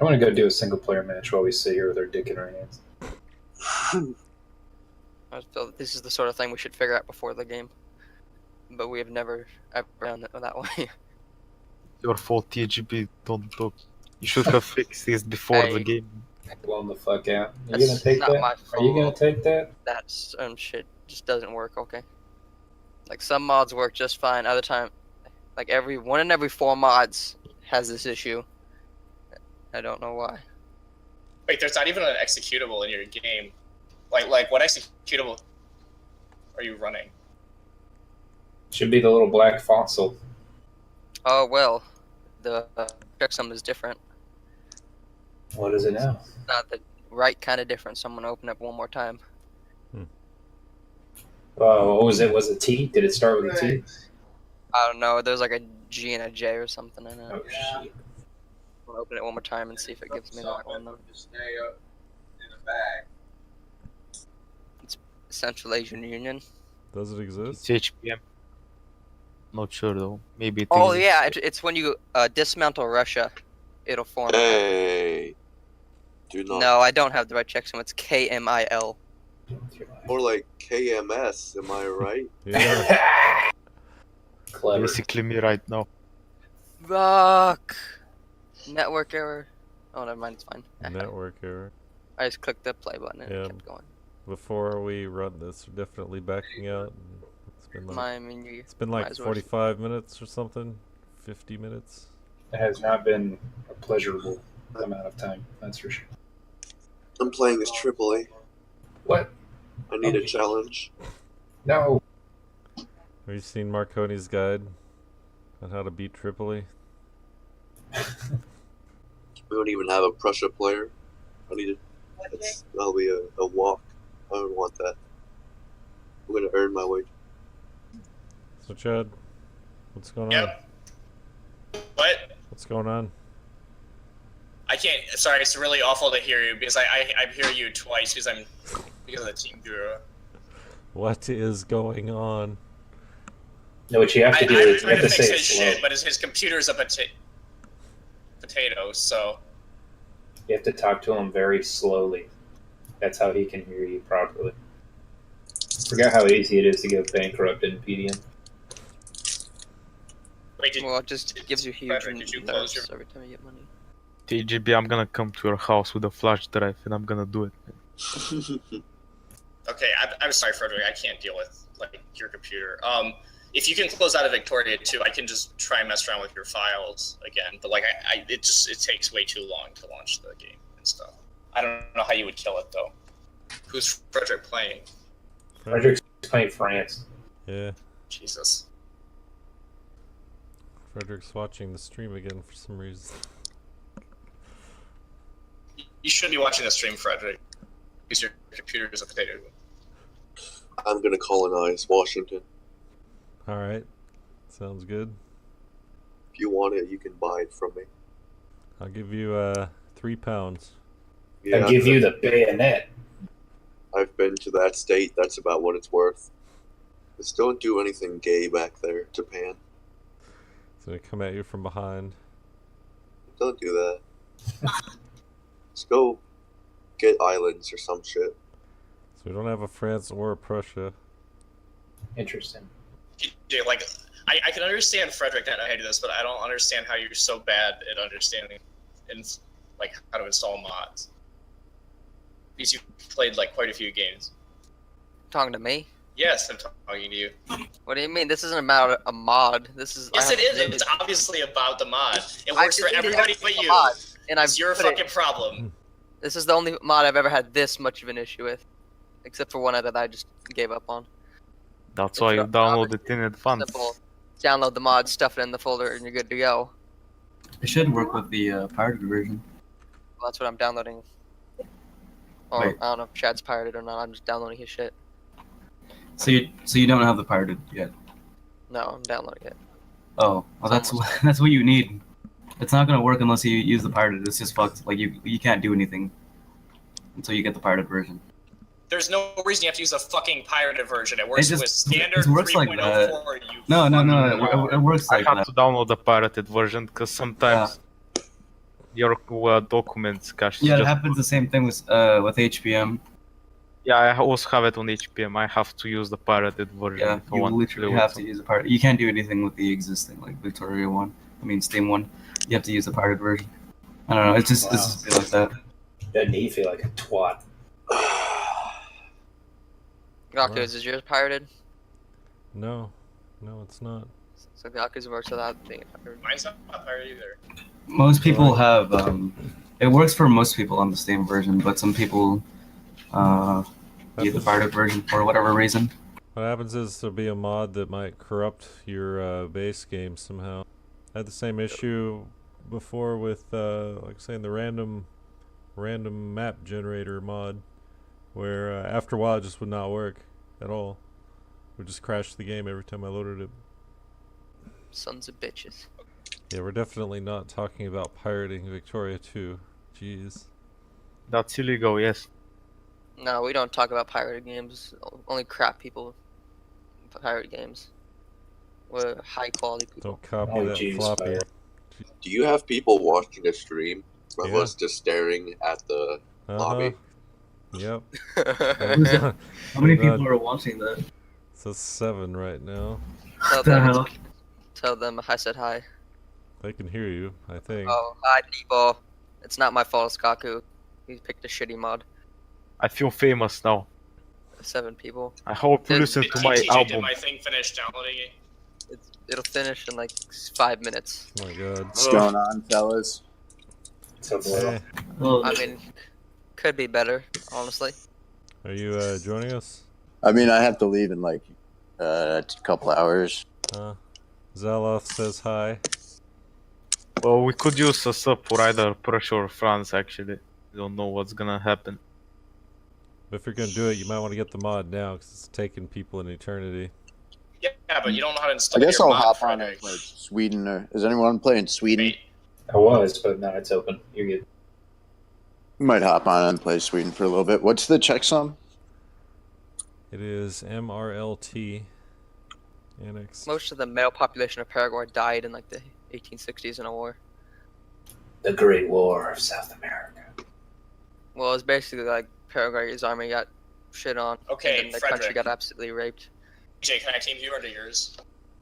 I want to go do a single player match while we sit here with our dick in our hands. I feel that this is the sort of thing we should figure out before the game, but we have never ever done it that way. your fault, TGP. Don't talk. You should have fixed this before the Hey. game. Blown the fuck out. You That's gonna take not that? my Are you gonna fault. take that? That shit just doesn't work. Okay. Like some mods work just fine. Other time, like one in every 4 mods has this issue. I don't know why. Wait, there's not even an executable in your game. Like what executable are you running? Should be the little black fossil. Oh well, the checksum is different. What is it now? Not the right kind of different. So I'm gonna open up one more time. What was it? Was it T? Did it start with a T? I don't know. There's like a G and a J or something in it. Oh shit. I'll open it one more time and see if it gives me that one. Though. Central Asian Union. Does it exist? It's HPM. Not sure though. Maybe it Oh exists. yeah, it's when you dismantle Russia, it'll form. Hey, do not. No, I don't have the right checksum. It's KMIL. More like KMS, am I right? Yeah. Clever. Basically me right now. Rock. Network error. Oh, never mind. It's fine. Network error. I just clicked the play button and Yeah. it kept going. Before we run this, we're definitely backing out. It's been like, it's been might like as well- 45 minutes or something. 50 minutes. It has not been a pleasurable amount of time, that's for sure. I'm playing as AAA. What? I need a Okay. challenge. No. Have you seen Marconi's guide on how to beat Tripoli? We don't even have a Prussia player. I need that'll be a walk. I don't want that. I'm gonna earn my way. So Chad, what's going on? Yep. What? What's going on? I can't. Sorry, it's really awful to hear you because I hear you twice because of the team bureau. What is going on? No, what you have to do I'm is you trying have to to fix say his it slow. shit, but his computer's a potato, so You have to talk to him very slowly. That's how he can hear you properly. Forgot how easy it is to get bankrupt in PDM. Wait, did, Well, it just gives you huge Frederick, did you close nerfs your- every time you get money. TGB, I'm gonna come to your house with a flash drive and I'm gonna do it. Okay, I'm sorry, Frederick. I can't deal with like your computer. If you can close out of Victoria too, I can just try and mess around with your files again. But like, it takes way too long to launch the game and stuff. I don't know how you would kill it though. Who's Frederick playing? Frederick's playing France. Yeah. Jesus. Frederick's watching the stream again for some reason. You should be watching the stream, Frederick, because your computer is updated. I'm gonna colonize Washington. Alright. Sounds good. If you want it, you can buy it from me. I'll give you £3. I give you the bayonet. I've been to that state. That's about what it's worth. Just don't do anything gay back there, Japan. It's gonna come at you from behind. Don't do that. Just go get islands or some shit. So we don't have a France or a Prussia. Interesting. Dude, like, I can understand Frederick not how to do this, but I don't understand how you're so bad at understanding and like how to install mods. Because you've played like quite a few games. Talking to me? Yes, I'm talking to you. What do you mean? This isn't about a mod. This is. Yes, it is. It's obviously about the mod. It works for everybody but you. And I've It's your put it- fucking problem. This is the only mod I've ever had this much of an issue with, except for one that I just gave up on. That's why you download it in advance. Simple. Download the mod, stuff it in the folder, and you're good to go. It should work with the pirated version. Well, that's what I'm downloading. Or Wait. I don't know if Chad's pirated or not. I'm just downloading his shit. So you don't have the pirated yet. No, I'm downloading it. Oh, well that's what you need. It's not gonna work unless you use the pirated. It's just fucked. Like you can't do anything until you get the pirated version. There's no reason you have to use a fucking pirated version. It works with standard it works like 3.04. that. No, it works like I have that. to download the pirated version because sometimes your documents cache. Yeah, it just- happens the same thing with HPM. Yeah, I also have it on HPM. I have to use the pirated version. Yeah, if I you want literally to do have it. to use the pirate. You can't do anything with the existing like Victoria one. I mean Steam one. You have to use the pirated version. I don't know. It's just like that. Doesn't he feel like a twat? Gaku's, is yours pirated? No. No, it's not. So Gaku's works without being pirated. Mine's not pirated either. Most people have. It works for most people on the Steam version, but some people use the pirated version for whatever reason. What happens is there'll be a mod that might corrupt your base game somehow. I had the same issue before with, like saying, the random map generator mod, where after a while it just would not work at all. It would just crash the game every time I loaded it. Sons of bitches. Yeah, we're definitely not talking about pirating Victoria 2. Jeez. That's illegal, yes. No, we don't talk about pirated games. Only crap people pirate games. We're high quality people. Don't copy Oh, that jeez, floppy. fire. Do you have people watching a stream of Yeah. us just staring at the lobby? Yep. How many people are watching that? So 7 right now. Tell the them, hell? tell them I said hi. They can hear you, I think. Oh, hi people. It's not my fault, it's Gaku. He picked a shitty mod. I feel famous now. 7 people. I hope you listen to my TJ, did album. my thing finish downloading it? It'll finish in like 5 minutes. Oh my god. What's going on, fellas? Hey, I mean, could be better, honestly. are you joining us? I mean, I have to leave in like a couple hours. Zaloth says hi. Well, we could use a sub for either Prussia or France, actually. We don't know what's gonna happen. But if you're gonna do it, you might want to get the mod now, because it's taking people an eternity. Yeah, but you don't know how to I install guess your I'll mod, hop on Frederick. and play Sweden. Or is anyone playing Sweden? I was, but now it's open. You're good. Might hop on and play Sweden for a little bit. What's the checksum? It is MRLT. Annex. Most of the male population of Paraguay died in like the 1860s in a war. The Great War of South America. Well, it's basically like Paraguay's army got shit on. Okay, and then the country Frederick. got absolutely raped. TJ, can I team you under yours?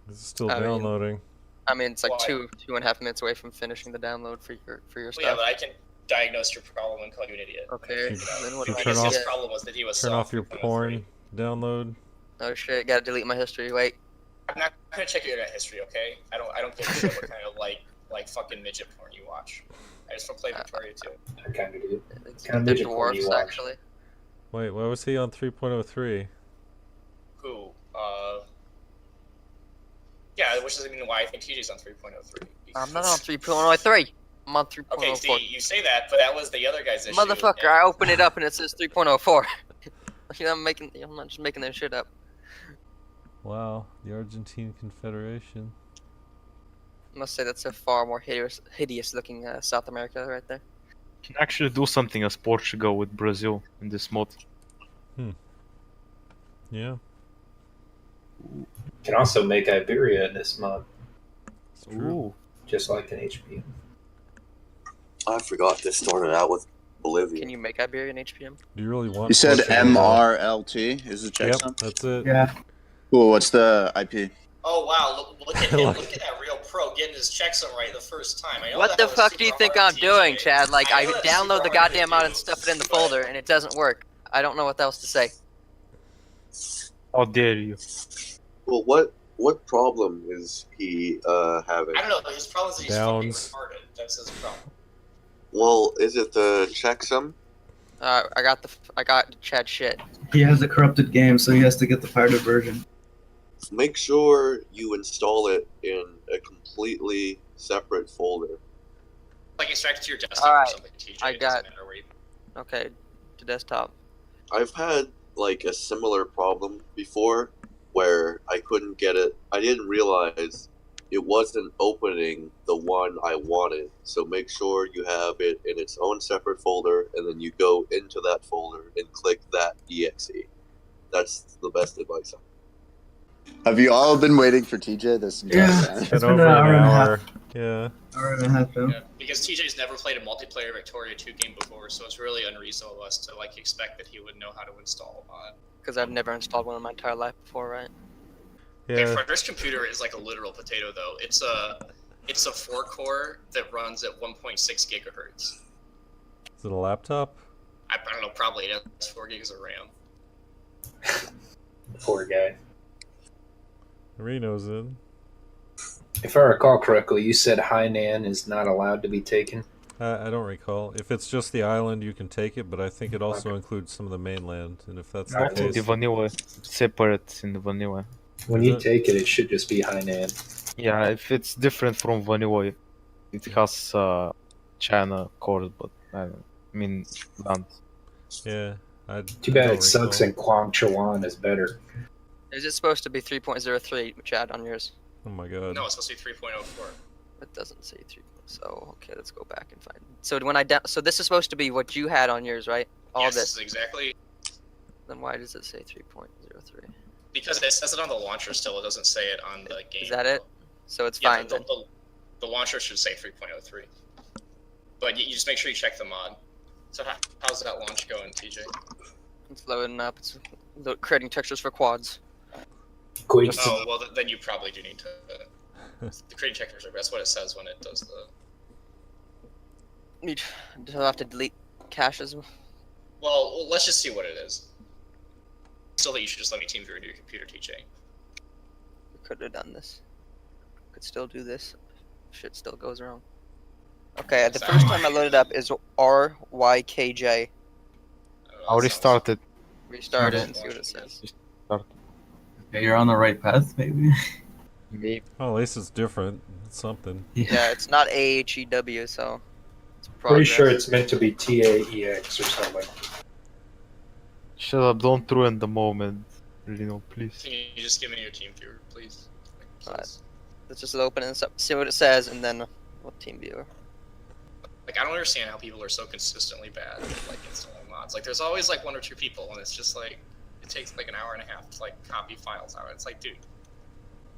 Is it still I mean- downloading? I mean, it's like Why? 2.5 minutes away from finishing the download for your Well, stuff. yeah, but I can diagnose your problem and call you an idiot. Okay. You- Then what you do I turn do? off- His problem was that he was Turn off soft your 3.03. porn download. Oh shit! Gotta delete my history. Wait. I'm not gonna check your internet history, okay? I don't give a shit what kind of like fucking midget porn you watch. I just want to play Victoria too. I kind of do. It's Kinda the midget porn you dwarfs watch. actually. Wait, why was he on 3.03? Who? Yeah, which doesn't mean why I think TJ's on 3.03. I'm not on 3.03. I'm on 3.04. Okay, see, you say that, but that was the other guy's issue. Motherfucker! and- I open it up and it says 3.04. You know, I'm not just making that shit up. Wow, the Argentine Confederation. I must say that's a far more hideous looking South America right there. Can actually do something as Portugal with Brazil in this mod. Yeah. Can also make Iberia in this mod, It's true. just like an HPM. I forgot this started out with Bolivia. Can you make Iberian HPM? Do you really want? You said Portugal? MRLT is the checksum? Yep, that's it. Yeah. Cool. What's the IP? Oh wow, look at him! Look at that real pro getting his checksum right the first time. I know What that the was fuck do you super think hard, I'm doing, TJ. Chad? Like, I know that's download super the hard to goddamn mod do, and stuff it in the but- folder, and it doesn't work. I don't know what else to say. How dare you? Well, what problem is he having? I don't know. His problem is that he's Downs. fucking retarded. That's his problem. Well, is it the checksum? I got Chad shit. He has a corrupted game, so he has to get the pirated version. Make sure you install it in a completely separate folder. Like extract it to your desktop Alright, or something. TJ. I It doesn't got- matter where you- Okay, to desktop. I've had like a similar problem before where I couldn't get it. I didn't realize it wasn't opening the one I wanted. So make sure you have it in its own separate folder, and then you go into that folder and click that exe. That's the best advice. Have you all been waiting for TJ this entire Yeah. time? It's It's been been over an hour an and a hour. half. Yeah. Hour and a half now. Yeah, because TJ's never played a multiplayer Victoria 2 game before, so it's really unreasonable of us to like expect that he would know how to install a mod. Because I've never installed one in my entire life before, right? Okay, Yeah. Frederick's computer is like a literal potato, though. It's a 4-core that runs at 1.6 gigahertz. Is it a laptop? I don't know, probably it has 4 gigs of RAM. Poor guy. Reno's in. If I recall correctly, you said Hainan is not allowed to be taken. I don't recall. If it's just the island, you can take it, but I think it also includes some of the mainland. And if that's the Not in the case, vanilla. Separate in the vanilla. When you take it, it should just be Hainan. Yeah, if it's different from vanilla, it has China core, but I mean land. yeah. Too bad don't it sucks recall. and Kwang Chawan is better. Is it supposed to be 3.03, Chad, on yours? Oh my god. No, it's supposed to be 3.04. It doesn't say 3. So, okay, let's go back and find. So when so this is supposed to be what you had on yours, right? All Yes, this. exactly. Then why does it say 3.03? Because it says it on the launcher still, it doesn't say it on the game. Is that it? So it's Yeah, fine the, then. the launcher should say 3.03. But you just make sure you check the mod. So how's that launch going, TJ? It's loading up. It's creating textures for quads. Quick. Oh, well, then you probably do need to... the creating checkers, that's what it says when it does the... Do I have to delete caches? Well, let's just see what it is. Still, that you should just let me team view into your computer, TJ. We could have done this. Could still do this. Shit still goes wrong. Okay, the first time I loaded up is RYKJ. I don't know, I that already sounds- started. Restart it and see what it says. Okay, you're on the right path, maybe. Maybe. Well, at least it's different. It's something. Yeah, it's not AHEW, so it's Pretty progress. sure it's meant to be TAEX or something. Shut up! Don't ruin the moment. Reno, please. Can you just give me your team viewer, please? Alright. Let's just open it up, see what it says, and then what team viewer. Like, I don't understand how people are so consistently bad at, like, installing mods. Like, there's always, like, 1 or 2 people, and it's just, like, it takes, like, an hour and a half to, like, copy files out. It's like, dude.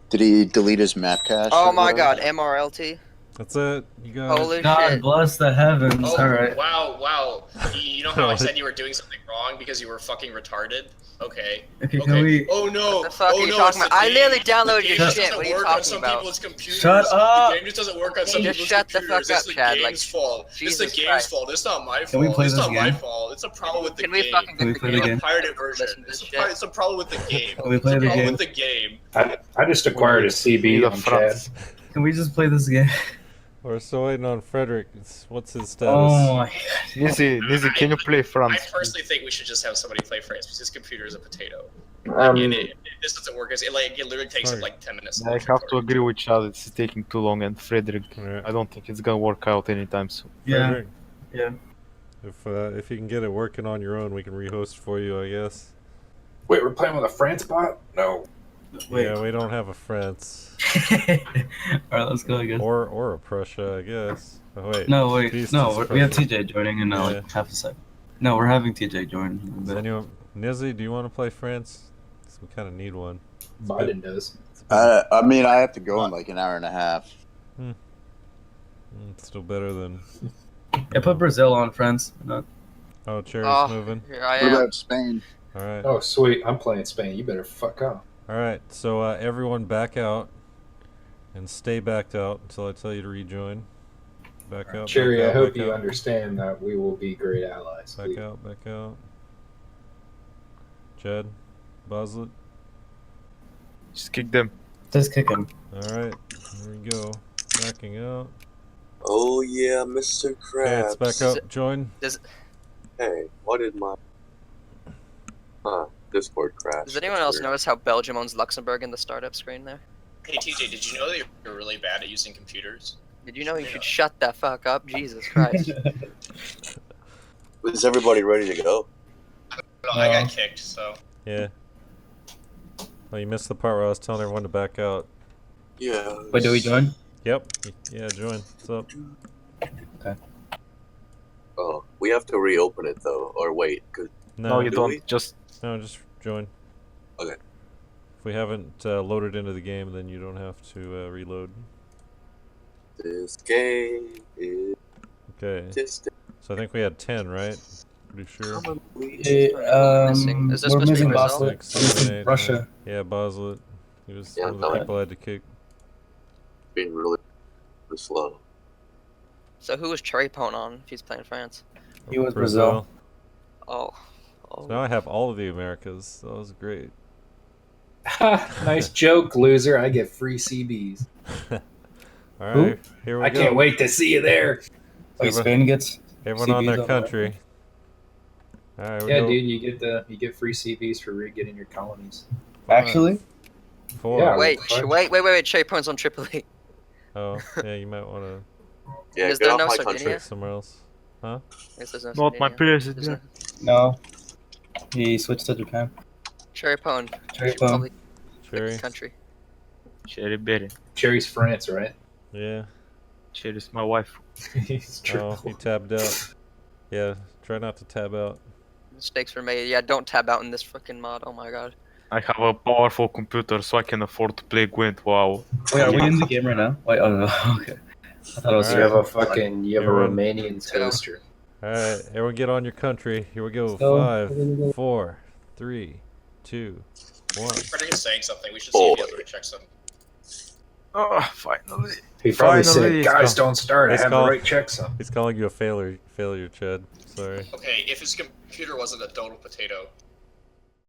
Did he delete his map cache? Oh or my whatever? god, MRLT. That's it. You got Holy God shit. bless the heavens. Oh, All right. wow. You know how I said you were doing something wrong because you were fucking retarded? Okay. Okay, can we? Oh no! What the fuck oh are you no! talking it's about? I the literally game. downloaded The your game just shit. doesn't What are you work on talking some about? people's computers. Shut up! The game just doesn't work on some Just people's shut the computers. fuck It's up, the Chad, game's like, fault. It's the Jesus game's Christ. fault. It's not my fault. Can we play it's this not my game? fault. It's a problem with the Can we game. fucking Can we get play the the game? game? Pirated version. Listen to this It's a problem with the game. Can we play it's the a problem game? with the game. I just acquired a CB on Chad. Can we just play this game? We're still waiting on Frederick. What's his status? Oh my. Nizzy, can you play I France? personally think we should just have somebody play France because his computer is a potato. Um, And if this doesn't work, it literally takes him Sorry. like 10 minutes. I have to agree with Chad. It's taking too long, and Frederick, Alright. I don't think it's gonna work out anytime soon. Yeah. Frederick, Yeah. if you can get it working on your own, we can rehost for you, I guess. Wait, we're playing with a France bot? No. Wait. Yeah, we don't have a France Alright, let's go again. or a Prussia, I guess. Oh wait. No, wait. Beast No, is we have Prussia. TJ joining in Yeah. like half a sec. No, we're having TJ join. in a Does bit. anyone, Nizzy, do you want to play France? 'Cause we kind of need one. Biden does. I mean, I have to go in like an hour and a half. It's still better than. Yeah, put Brazil on, friends. No. Oh, Cherry's Oh, moving. here I What am. about Spain? All right. Oh, sweet. I'm playing Spain. You better fuck off. All right. So everyone back out and stay backed out until I tell you to rejoin. Back out. Cherry, back I out, hope back you out, understand that we will be great allies. Back out. Back out. Chad, Boslet. Just kick them. Just kick him. All right. Here we go. Backing out. Oh yeah, Mr. Okay, Krabs. it's back up. Join. Hey, what did my Discord crash? Does anyone else notice how Belgium owns Luxembourg in the startup screen there? Hey TJ, did you know that you're really bad at using computers? Did you know you should shut the fuck up? Jesus Christ. Is everybody ready to go? No, I got kicked, so. Yeah. Oh, you missed the part where I was telling everyone to back out. Yeah. Wait, do we join? Yep. Yeah, join. What's up? Oh, we have to reopen it though, or wait, cause No, you do don't. we? Just No, just join. Okay. If we haven't loaded into the game, then you don't have to reload. this game is Okay. just So I think we had 10, right? Pretty sure. Missing. Is this We're supposed to be missing Brazil? Boslet. 6, 7, 8, Russia. Yeah, Boslet. He was Yeah, one of the no. people I had to kick. being really slow. So who was Cherry Pone on if he's playing France? He was Brazil. Oh. So now I have all of the Americas. That was great. Nice joke, loser. I get free CBs. All right, here we I go. can't wait to see you there. Wait, Spain gets. Everyone on CBs their on country. All right, we Yeah, go. dude, you get free CBs for getting your colonies. Actually? 4. Yeah. Wait, Cherry Pone's on Tripoli. Oh, yeah, you might want to Yeah, Is get there off no my Sardinia? country. check somewhere else. Huh? Yes, there's no not my Sardinia. president. There's No. He switched to Japan. Cherry Pone. Cherry Should Pone. probably pick Cherry. the country. Cherry Berry. Cherry's France, right? Yeah. Cherry's my wife. He's Oh, triple. he tabbed out. Yeah, try not to tab out. Mistakes were made. Yeah, don't tab out in this freaking mod. Oh my god. I have a powerful computer, so I can afford to play Gwent. Wow. Wait, are we in the game right now? Wait, oh no. Okay. I thought it was. You have a fucking, you have a You're in. Romanian toaster. All right, everyone get on your country. Here we go. So- 5, 4, 3, 2, 1. Frederick is saying something. We should see if he has to check something. Oh, finally. He probably Finally, said, guys, it's don't start. I It's have the called- right checksum. He's calling you a failure, Chad. Sorry. Okay, if his computer wasn't a total potato,